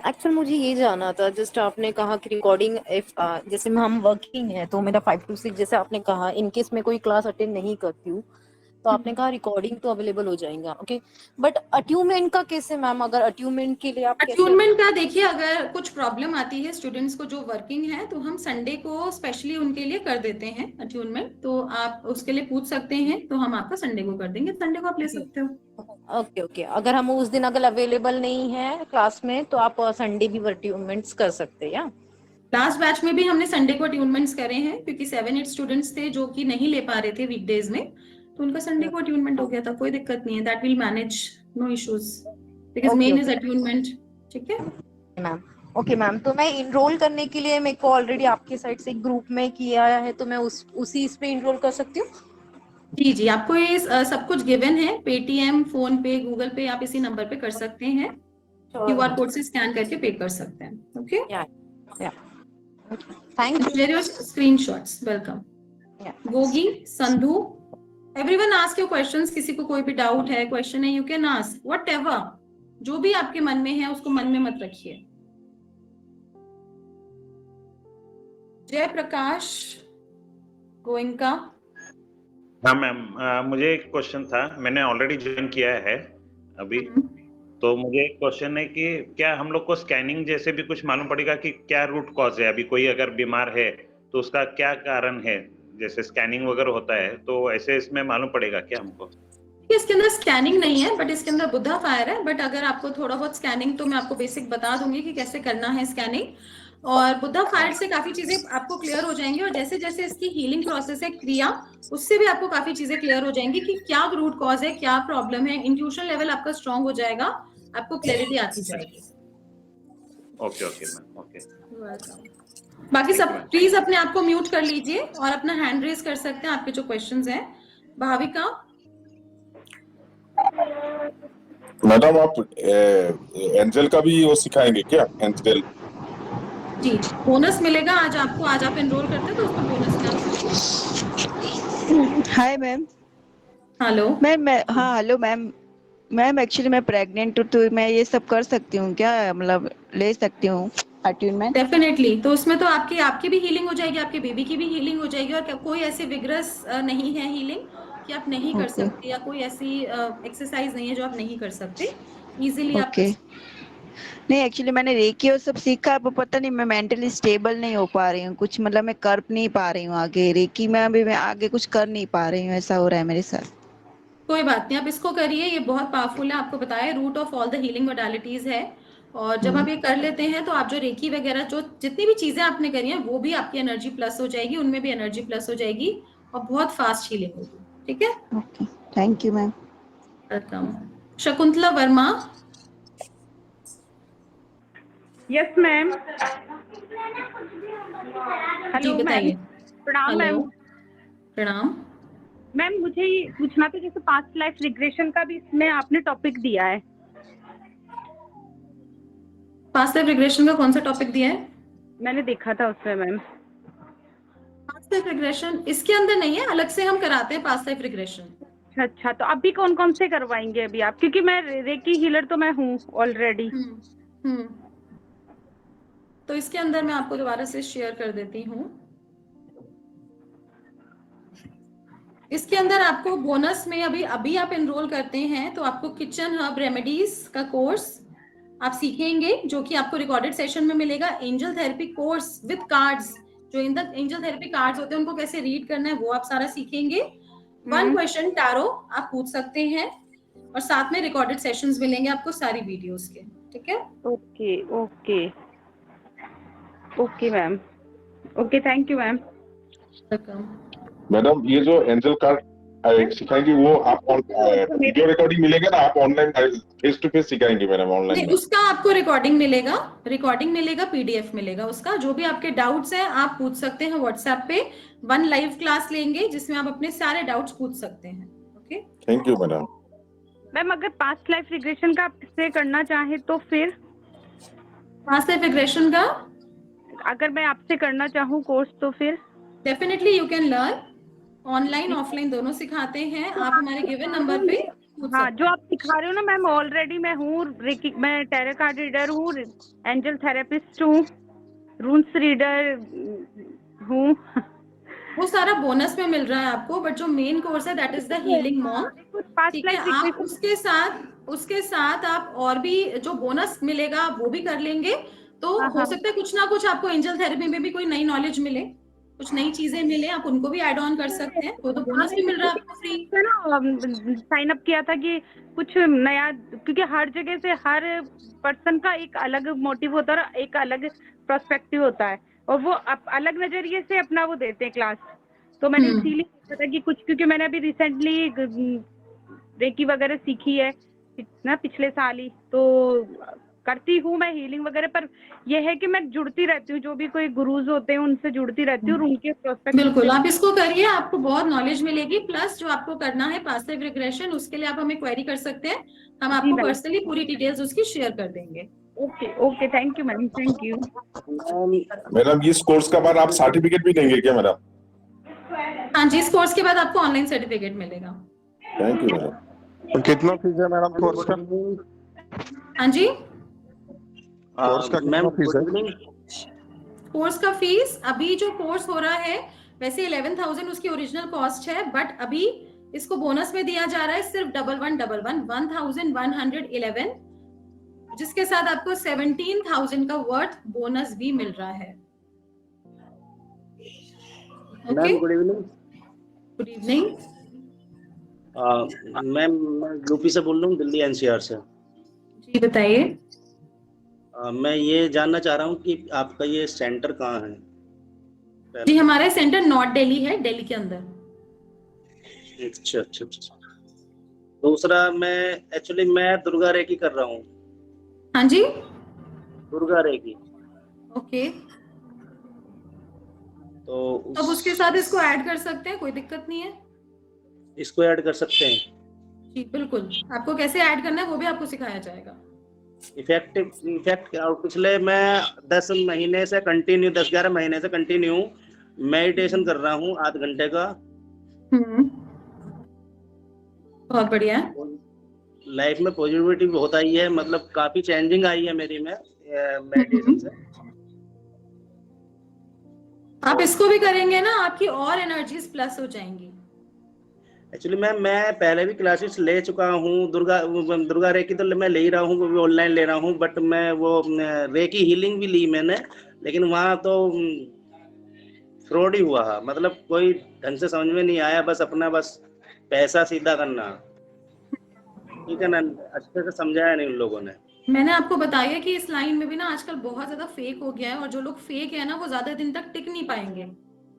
actual मुझे ये जानना था, जस्ट आपने कहा कि रिकॉर्डिंग इफ जैसे हम वर्किंग है तो मेरा 5 to 6 जैसे आपने कहा, इन केस में कोई क्लास अटेंड नहीं करती हूँ तो आपने कहा रिकॉर्डिंग तो अवेलेबल हो जाएगा, ओके, बट अट्यूनमेंट का कैसे मैम? अगर अट्यूनमेंट के लिए आप अट्यूनमेंट का देखिए, अगर कुछ प्रॉब्लम आती है स्टूडेंट्स को जो वर्किंग है तो हम संडे को स्पेशली उनके लिए कर देते हैं अट्यूनमेंट, तो आप उसके लिए पूछ सकते हैं तो हम आपका संडे को कर देंगे। संडे को आप ले सकते हो। ओके ओके, अगर हम उस दिन अगर अवेलेबल नहीं है क्लास में तो आप संडे भी अट्यूनमेंट्स कर सकते हैं या? लास्ट बैच में भी हमने संडे को अट्यूनमेंट्स करे हैं क्योंकि 7-8 स्टूडेंट्स थे जो कि नहीं ले पा रहे थे वीकडेज में, तो उनका संडे को अट्यूनमेंट हो गया था। कोई दिक्कत नहीं है, that will manage, no issues, because main is attunement. ठीक है मैम? ओके मैम, तो मैं इनरोल करने के लिए मेरे को ऑलरेडी आपके साइड से ग्रुप में किया है तो मैं उसी इस पे इनरोल कर सकती हूँ? जी जी, आपको ये सब कुछ गिवन है, पेटीएम, फोन पे, गूगल पे, आप इसी नंबर पे कर सकते हैं। QR कोड से स्कैन करके पे कर सकते हैं। ओके, या thank you. Share your screenshots. Welcome. Gogi, Sandhu, everyone ask your questions. किसी को कोई भी डाउट है, क्वेश्चन है, यू कैन आस्क व्हाटएवर, जो भी आपके मन में है उसको मन में मत रखिए। जय प्रकाश गोइंका। हाँ मैम, मुझे एक क्वेश्चन था। मैंने ऑलरेडी ज्वाइन किया है अभी, तो मुझे एक क्वेश्चन है कि क्या हम लोग को स्कैनिंग जैसे भी कुछ मालूम पड़ेगा कि क्या रूट कॉज है? अभी कोई अगर बीमार है तो उसका क्या कारण है? जैसे स्कैनिंग वगैरह होता है तो ऐसे इसमें मालूम पड़ेगा क्या हमको? इसके अंदर स्कैनिंग नहीं है, बट इसके अंदर बुद्धा फायर है। बट अगर आपको थोड़ा बहुत स्कैनिंग, तो मैं आपको बेसिक बता दूंगी कि कैसे करना है स्कैनिंग, और बुद्धा फायर से काफी चीजें आपको क्लियर हो जाएंगी। और जैसे जैसे इसकी हीलिंग प्रोसेस है क्रिया, उससे भी आपको काफी चीजें क्लियर हो जाएंगी कि क्या रूट कॉज है, क्या प्रॉब्लम है। इंट्यूशन लेवल आपका स्ट्रांग हो जाएगा, आपको क्लैरिटी आती जाएगी। Okay okay ma'am, okay. बाकी सब प्लीज अपने आप को म्यूट कर लीजिए और अपना हैंड रेज कर सकते हैं आपके जो क्वेश्चंस हैं। भाविका। मैडम आप एंजल का भी वो सिखाएंगे क्या? एंजल जी, बोनस मिलेगा आज आपको। आज आप एनरोल करते हैं तो उसमें बोनस मिलेगा। Hi ma'am. हेलो मैम, हाँ हेलो मैम। मैम एक्चुअली मैं प्रेग्नेंट हूँ तो मैं ये सब कर सकती हूँ क्या? मतलब ले सकती हूँ अट्यूनमेंट? डेफिनेटली। तो उसमें तो आपकी भी हीलिंग हो जाएगी, आपके बेबी की भी हीलिंग हो जाएगी, और कोई ऐसी विग्रस नहीं है हीलिंग कि आप नहीं कर सकते, या कोई ऐसी एक्सरसाइज नहीं है जो आप नहीं कर सकते। इजीली आप कर सकते। नहीं एक्चुअली मैंने रेकी और सब सीखा, अब पता नहीं मैं मेंटली स्टेबल नहीं हो पा रही हूँ कुछ, मतलब मैं कर नहीं पा रही हूँ आगे। रेकी में अभी मैं आगे कुछ कर नहीं पा रही हूँ, ऐसा हो रहा है मेरे साथ। कोई बात नहीं, आप इसको करिए, ये बहुत पावरफुल है। आपको बताया root of all the healing modalities है। और जब आप ये कर लेते हैं तो आप जो रेकी वगैरह जो जितनी भी चीजें आपने करी हैं वो भी आपकी एनर्जी प्लस हो जाएगी, उनमें भी एनर्जी प्लस हो जाएगी, और बहुत फास्ट हीलिंग होगी। ठीक है, okay, thank you ma'am. Welcome. Shakuntala Verma. Yes ma'am. Hello ma'am, प्रणाम मैम। प्रणाम मैम, मुझे ये पूछना था जैसे पास्ट लाइफ रिग्रेशन का भी इसमें आपने टॉपिक दिया है। पास्ट लाइफ रिग्रेशन का कौन सा टॉपिक दिया है? मैंने देखा था उसमें मैम। पास्ट लाइफ रिग्रेशन इसके अंदर नहीं है, अलग से हम कराते हैं पास्ट लाइफ रिग्रेशन। अच्छा, तो अभी कौन कौन से करवाएंगे अभी आप? क्योंकि मैं रेकी हीलर तो मैं हूँ ऑलरेडी। तो इसके अंदर मैं आपको दोबारा से शेयर कर देती हूँ। इसके अंदर आपको बोनस में अभी आप एनरोल करते हैं तो आपको किचन हर्ब रेमेडीज का कोर्स आप सीखेंगे, जो कि आपको रिकॉर्डेड सेशन में मिलेगा। Angel therapy course with cards, जो in the angel therapy cards होते हैं उनको कैसे रीड करना है वो आप सारा सीखेंगे। 1 क्वेश्चन टैरो आप पूछ सकते हैं, और साथ में रिकॉर्डेड सेशंस मिलेंगे आपको सारी वीडियोस के, ठीक है? Okay okay okay ma'am, okay thank you ma'am. Welcome. Madam ये जो एंजल कार्ड सिखाएंगे वो आप वीडियो रिकॉर्डिंग मिलेगा ना, आप ऑनलाइन फेस टू फेस सिखाएंगे मैडम ऑनलाइन नहीं, में? उसका आपको रिकॉर्डिंग मिलेगा, पीडीएफ मिलेगा उसका। जो भी आपके डाउट्स हैं आप पूछ सकते हैं व्हाट्सएप पे। 1 लाइव क्लास लेंगे जिसमें आप अपने सारे डाउट्स पूछ सकते हैं। Okay, thank you madam. Ma'am अगर पास्ट लाइफ रिग्रेशन का आपसे करना चाहे तो फिर? पास्ट लाइफ रिग्रेशन का अगर मैं आपसे करना चाहूँ कोर्स तो फिर? Definitely you can learn, online offline दोनों सिखाते हैं। आप हमारे गिवन नंबर पे पूछ हाँ, सकते जो आप सिखा रहे हो ना मैम, ऑलरेडी मैं हूँ मैं टैरो कार्ड रीडर हूँ, एंजल थेरेपिस्ट हूँ, रून्स रीडर हूँ। वो सारा बोनस में मिल रहा है आपको, बट जो मेन कोर्स है that is the healing mom, ठीक है? आप उसके साथ आप और भी जो बोनस मिलेगा वो भी कर लेंगे, तो हो सकता है कुछ ना कुछ आपको एंजल थेरेपी में भी कोई नई नॉलेज मिले, कुछ नई चीजें मिले, आप उनको भी ऐड ऑन कर सकते हैं। तो बोनस भी मिल रहा है आपको फ्री। साइन अप किया था कि कुछ नया, क्योंकि हर जगह से हर पर्सन का एक अलग मोटिव होता है और एक अलग पर्सपेक्टिव होता है, और वो अलग नजरिए से अपना वो देते हैं क्लास। तो मैंने इसीलिए सोचा था कि कुछ, क्योंकि मैंने अभी रिसेंटली रेकी वगैरह सीखी है ना पिछले साल ही, तो करती हूँ मैं हीलिंग वगैरह, पर यह है कि मैं जुड़ती रहती हूँ, जो भी कोई गुरुज होते हैं उनसे जुड़ती रहती हूँ और उनके प्रोस्पेक्टिव। बिल्कुल, आप इसको करिए, आपको बहुत नॉलेज मिलेगी। प्लस जो आपको करना है पास्ट लाइफ रिग्रेशन, उसके लिए आप हमें क्वेरी कर सकते हैं, हम आपको पर्सनली पूरी डिटेल्स उसकी शेयर कर देंगे। Okay okay, thank you ma'am, thank you. Madam इस कोर्स का बाद आप सर्टिफिकेट भी देंगे क्या मैडम? हाँ जी, इस कोर्स के बाद आपको ऑनलाइन सर्टिफिकेट मिलेगा। Thank you madam. कितना फीस है मैडम कोर्स का? हाँ जी, कोर्स का कितना फीस है? कोर्स का फीस अभी जो कोर्स हो रहा है वैसे 11,000 उसकी ओरिजिनल कॉस्ट है, बट अभी इसको बोनस में दिया जा रहा है सिर्फ 1111 जिसके साथ आपको 17,000 का वर्थ बोनस भी मिल रहा है। Ma'am good evening. Good evening ma'am, मैं यूपी से बोल रहा हूँ, दिल्ली एनसीआर से। जी बताइए। मैं ये जानना चाह रहा हूँ कि आपका ये सेंटर कहाँ है? जी, हमारा सेंटर नॉर्थ दिल्ली है, दिल्ली के अंदर। अच्छा अच्छा अच्छा। दूसरा, मैं दुर्गा रेकी कर रहा हूँ। हाँ जी, दुर्गा रेकी। ओके, तो अब उसके साथ इसको ऐड कर सकते हैं, कोई दिक्कत नहीं है। इसको ऐड कर सकते हैं? जी बिल्कुल, आपको कैसे ऐड करना है वो भी आपको सिखाया जाएगा। इफेक्ट पिछले मैं 10-11 महीने से कंटिन्यू मेडिटेशन कर रहा हूँ, 8 घंटे का। बहुत बढ़िया। लाइफ में पॉजिटिविटी बहुत आई है, मतलब काफी चेंजिंग आई है मेरी में मेडिटेशन से। आप इसको भी करेंगे ना, आपकी और एनर्जीज प्लस हो जाएंगी। एक्चुअली मैं पहले भी क्लासेस ले चुका हूँ, दुर्गा रेकी तो मैं ले ही रहा हूँ, वो भी ऑनलाइन ले रहा हूँ, बट मैं वो रेकी हीलिंग भी ली मैंने, लेकिन वहाँ तो फ्रॉड ही हुआ। मतलब कोई ढंग से समझ में नहीं आया, बस पैसा सीधा करना, ठीक है ना, अच्छे से समझाया नहीं उन लोगों ने। मैंने आपको बताया कि इस लाइन में भी ना आजकल बहुत ज्यादा फेक हो गया है, और जो लोग फेक है ना वो ज्यादा दिन तक टिक नहीं पाएंगे,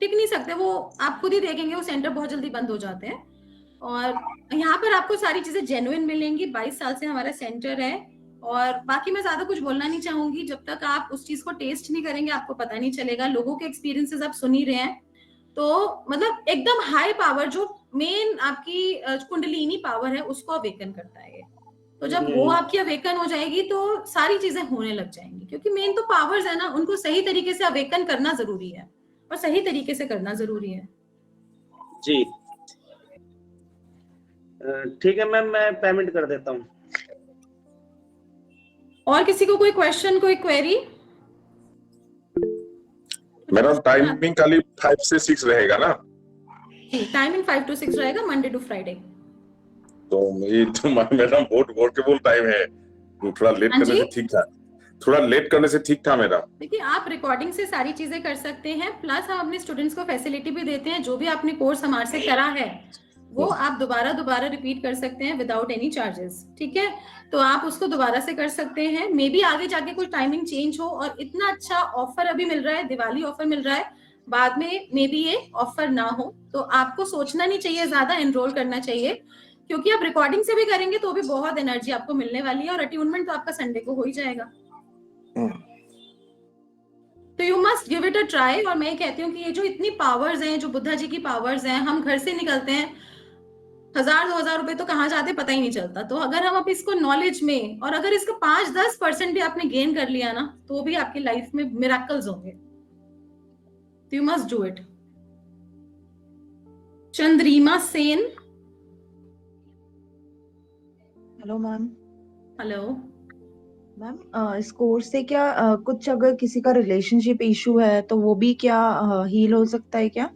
टिक नहीं सकते। वो आप खुद ही देखेंगे, वो सेंटर बहुत जल्दी बंद हो जाते हैं। और यहाँ पर आपको सारी चीजें जेन्युइन मिलेंगी। 22 साल से हमारा सेंटर है, और बाकी मैं ज्यादा कुछ बोलना नहीं चाहूंगी। जब तक आप उस चीज को टेस्ट नहीं करेंगे आपको पता नहीं चलेगा। लोगों के एक्सपीरियंसेस आप सुन ही रहे हैं, तो मतलब एकदम हाई पावर, जो मेन आपकी कुंडलिनी पावर है, उसको अवेकन करता है। तो जब वो आपकी अवेकन हो जाएगी तो सारी चीजें होने लग जाएंगी, क्योंकि मेन तो पावर्स है ना, उनको सही तरीके से अवेकन करना जरूरी है, और सही तरीके से करना जरूरी है। जी ठीक है मैम, मैं पेमेंट कर देता हूँ। और किसी को कोई क्वेश्चन, कोई क्वेरी? मैडम टाइमिंग खाली 5 से 6 रहेगा ना? टाइमिंग 5 to 6 रहेगा, मंडे टू फ्राइडे। तो ये तो मैडम बहुत वोटेबल टाइम है। थोड़ा लेट हाँ करने जी? से ठीक था, थोड़ा लेट करने से ठीक था मेरा। देखिए आप रिकॉर्डिंग से सारी चीजें कर सकते हैं, प्लस हम अपने स्टूडेंट्स को फैसिलिटी भी देते हैं, जो भी आपने कोर्स हमारे से करा है वो आप दोबारा रिपीट कर सकते हैं विदाउट एनी चार्जेस, ठीक है? तो आप उसको दोबारा से कर सकते हैं। मे बी आगे जाके कुछ टाइमिंग चेंज हो, और इतना अच्छा ऑफर अभी मिल रहा है, दिवाली ऑफर मिल रहा है, बाद में मे बी ये ऑफर ना हो, तो आपको सोचना नहीं चाहिए, ज्यादा एनरोल करना चाहिए, क्योंकि आप रिकॉर्डिंग से भी करेंगे तो भी बहुत एनर्जी आपको मिलने वाली है, और अट्यूनमेंट तो आपका संडे को हो ही जाएगा। तो you must give it a try. और मैं कहती हूँ कि ये जो इतनी पावर्स हैं, जो बुद्धा जी की पावर्स हैं, हम घर से निकलते हैं 1000-2000 रुपए तो कहाँ जाते पता ही नहीं चलता। तो अगर हम अब इसको नॉलेज में, और अगर इसका 5-10% भी आपने गेन कर लिया ना, तो भी आपकी लाइफ में मिरेकल्स होंगे। तो you must do it. Chandrima Sen. Hello ma'am. Hello ma'am, इस कोर्स से क्या कुछ अगर किसी का रिलेशनशिप इशू है तो वो भी क्या हील हो सकता है क्या?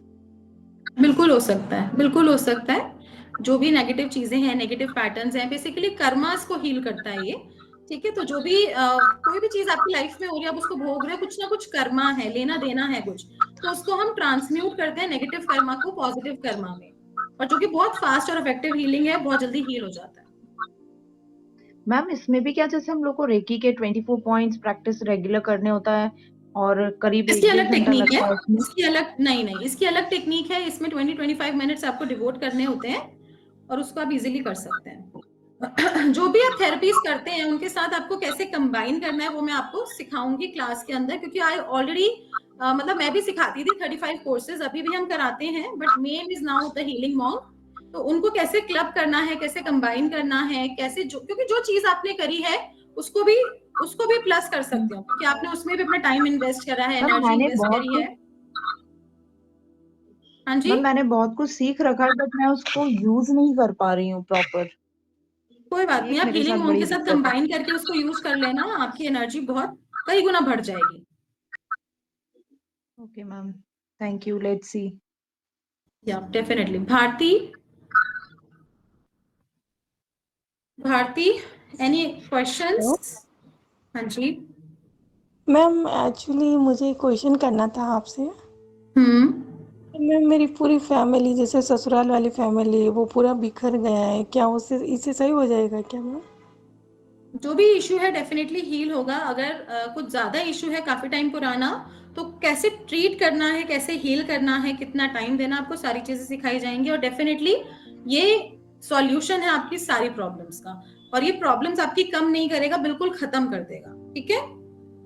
बिल्कुल हो सकता है, बिल्कुल हो सकता है। जो भी नेगेटिव चीजें हैं, नेगेटिव पैटर्न्स हैं, बेसिकली कर्मास को हील करता है ये, ठीक है? तो जो भी कोई भी चीज आपकी लाइफ में हो रही है, आप उसको भोग रहे हो, कुछ ना कुछ कर्मा है, लेना देना है कुछ, तो उसको हम ट्रांसम्यूट करते हैं नेगेटिव कर्मा को पॉजिटिव कर्मा में, और जो कि बहुत फास्ट और इफेक्टिव हीलिंग है, बहुत जल्दी हील हो जाता है। मैम इसमें भी क्या जैसे हम लोग को रेकी के 24 पॉइंट्स प्रैक्टिस रेगुलर करने होता है और करीब इसकी 1-1.5 अलग घंटा टेक्निक लगता है, है इसमें? इसकी अलग नहीं, इसकी अलग टेक्निक है। इसमें 20-25 मिनट्स आपको डिवोट करने होते हैं, और उसको आप इजीली कर सकते हैं। जो भी आप थेरेपीज करते हैं उनके साथ आपको कैसे कंबाइन करना है वो मैं आपको सिखाऊंगी क्लास के अंदर, क्योंकि आई ऑलरेडी मतलब मैं भी सिखाती थी 35 कोर्सेज, अभी भी हम कराते हैं, but main is now the healing monk. तो उनको कैसे क्लब करना है, कैसे कंबाइन करना है, कैसे क्योंकि जो चीज आपने करी है उसको भी प्लस कर सकते हो, क्योंकि आपने उसमें भी अपना टाइम इन्वेस्ट करा है, मैम एनर्जी मैंने इन्वेस्ट बहुत करी है। हाँ जी, मैम मैंने बहुत कुछ सीख रखा है बट मैं उसको यूज नहीं कर पा रही हूँ प्रॉपर। कोई बात नहीं, आप मेरे हीलिंग साथ मॉन्क बड़ी के साथ दिक्कत है। कंबाइन करके उसको यूज कर लेना, आपकी एनर्जी बहुत कई गुना बढ़ जाएगी। Okay ma'am, thank you, let's see. Yeah definitely. Bharti any questions? हाँ जी मैम, एक्चुअली मुझे क्वेश्चन करना था आपसे। मैम मेरी पूरी फैमिली, जैसे ससुराल वाली फैमिली, वो पूरा बिखर गया है, क्या उससे इससे सही हो जाएगा क्या मैम? जो भी इशू है डेफिनेटली हील होगा। अगर कुछ ज्यादा इशू है, काफी टाइम पुराना, तो कैसे ट्रीट करना है, कैसे हील करना है, कितना टाइम देना, आपको सारी चीजें सिखाई जाएंगी, और डेफिनेटली ये सॉल्यूशन है आपकी सारी प्रॉब्लम्स का, और ये प्रॉब्लम्स आपकी कम नहीं करेगा, बिल्कुल खत्म कर देगा, ठीक है?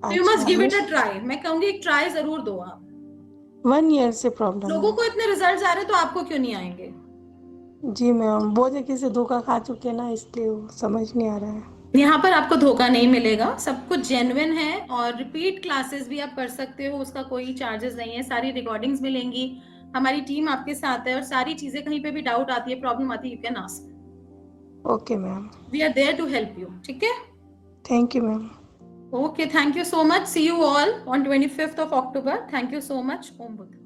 तो you must give it a try. मैं कहूंगी एक ट्राई जरूर दो आप। 1 ईयर से प्रॉब्लम लोगों है। को इतने रिजल्ट्स आ रहे तो आपको क्यों नहीं आएंगे? जी मैम, बहुत जगह से धोखा खा चुके ना, इसलिए वो समझ नहीं आ रहा है। यहाँ पर आपको धोखा नहीं मिलेगा, सब कुछ जेन्युइन है, और रिपीट क्लासेस भी आप कर सकते हो, उसका कोई चार्जेस नहीं है, सारी रिकॉर्डिंग्स मिलेंगी, हमारी टीम आपके साथ है, और सारी चीजें, कहीं पे भी डाउट आती है, प्रॉब्लम आती है, you can ask. Okay ma'am, we are there to help you, ठीक है? Thank you ma'am. Okay, thank you so much. See you all on 25th of October. Thank you so much. Om Buddha.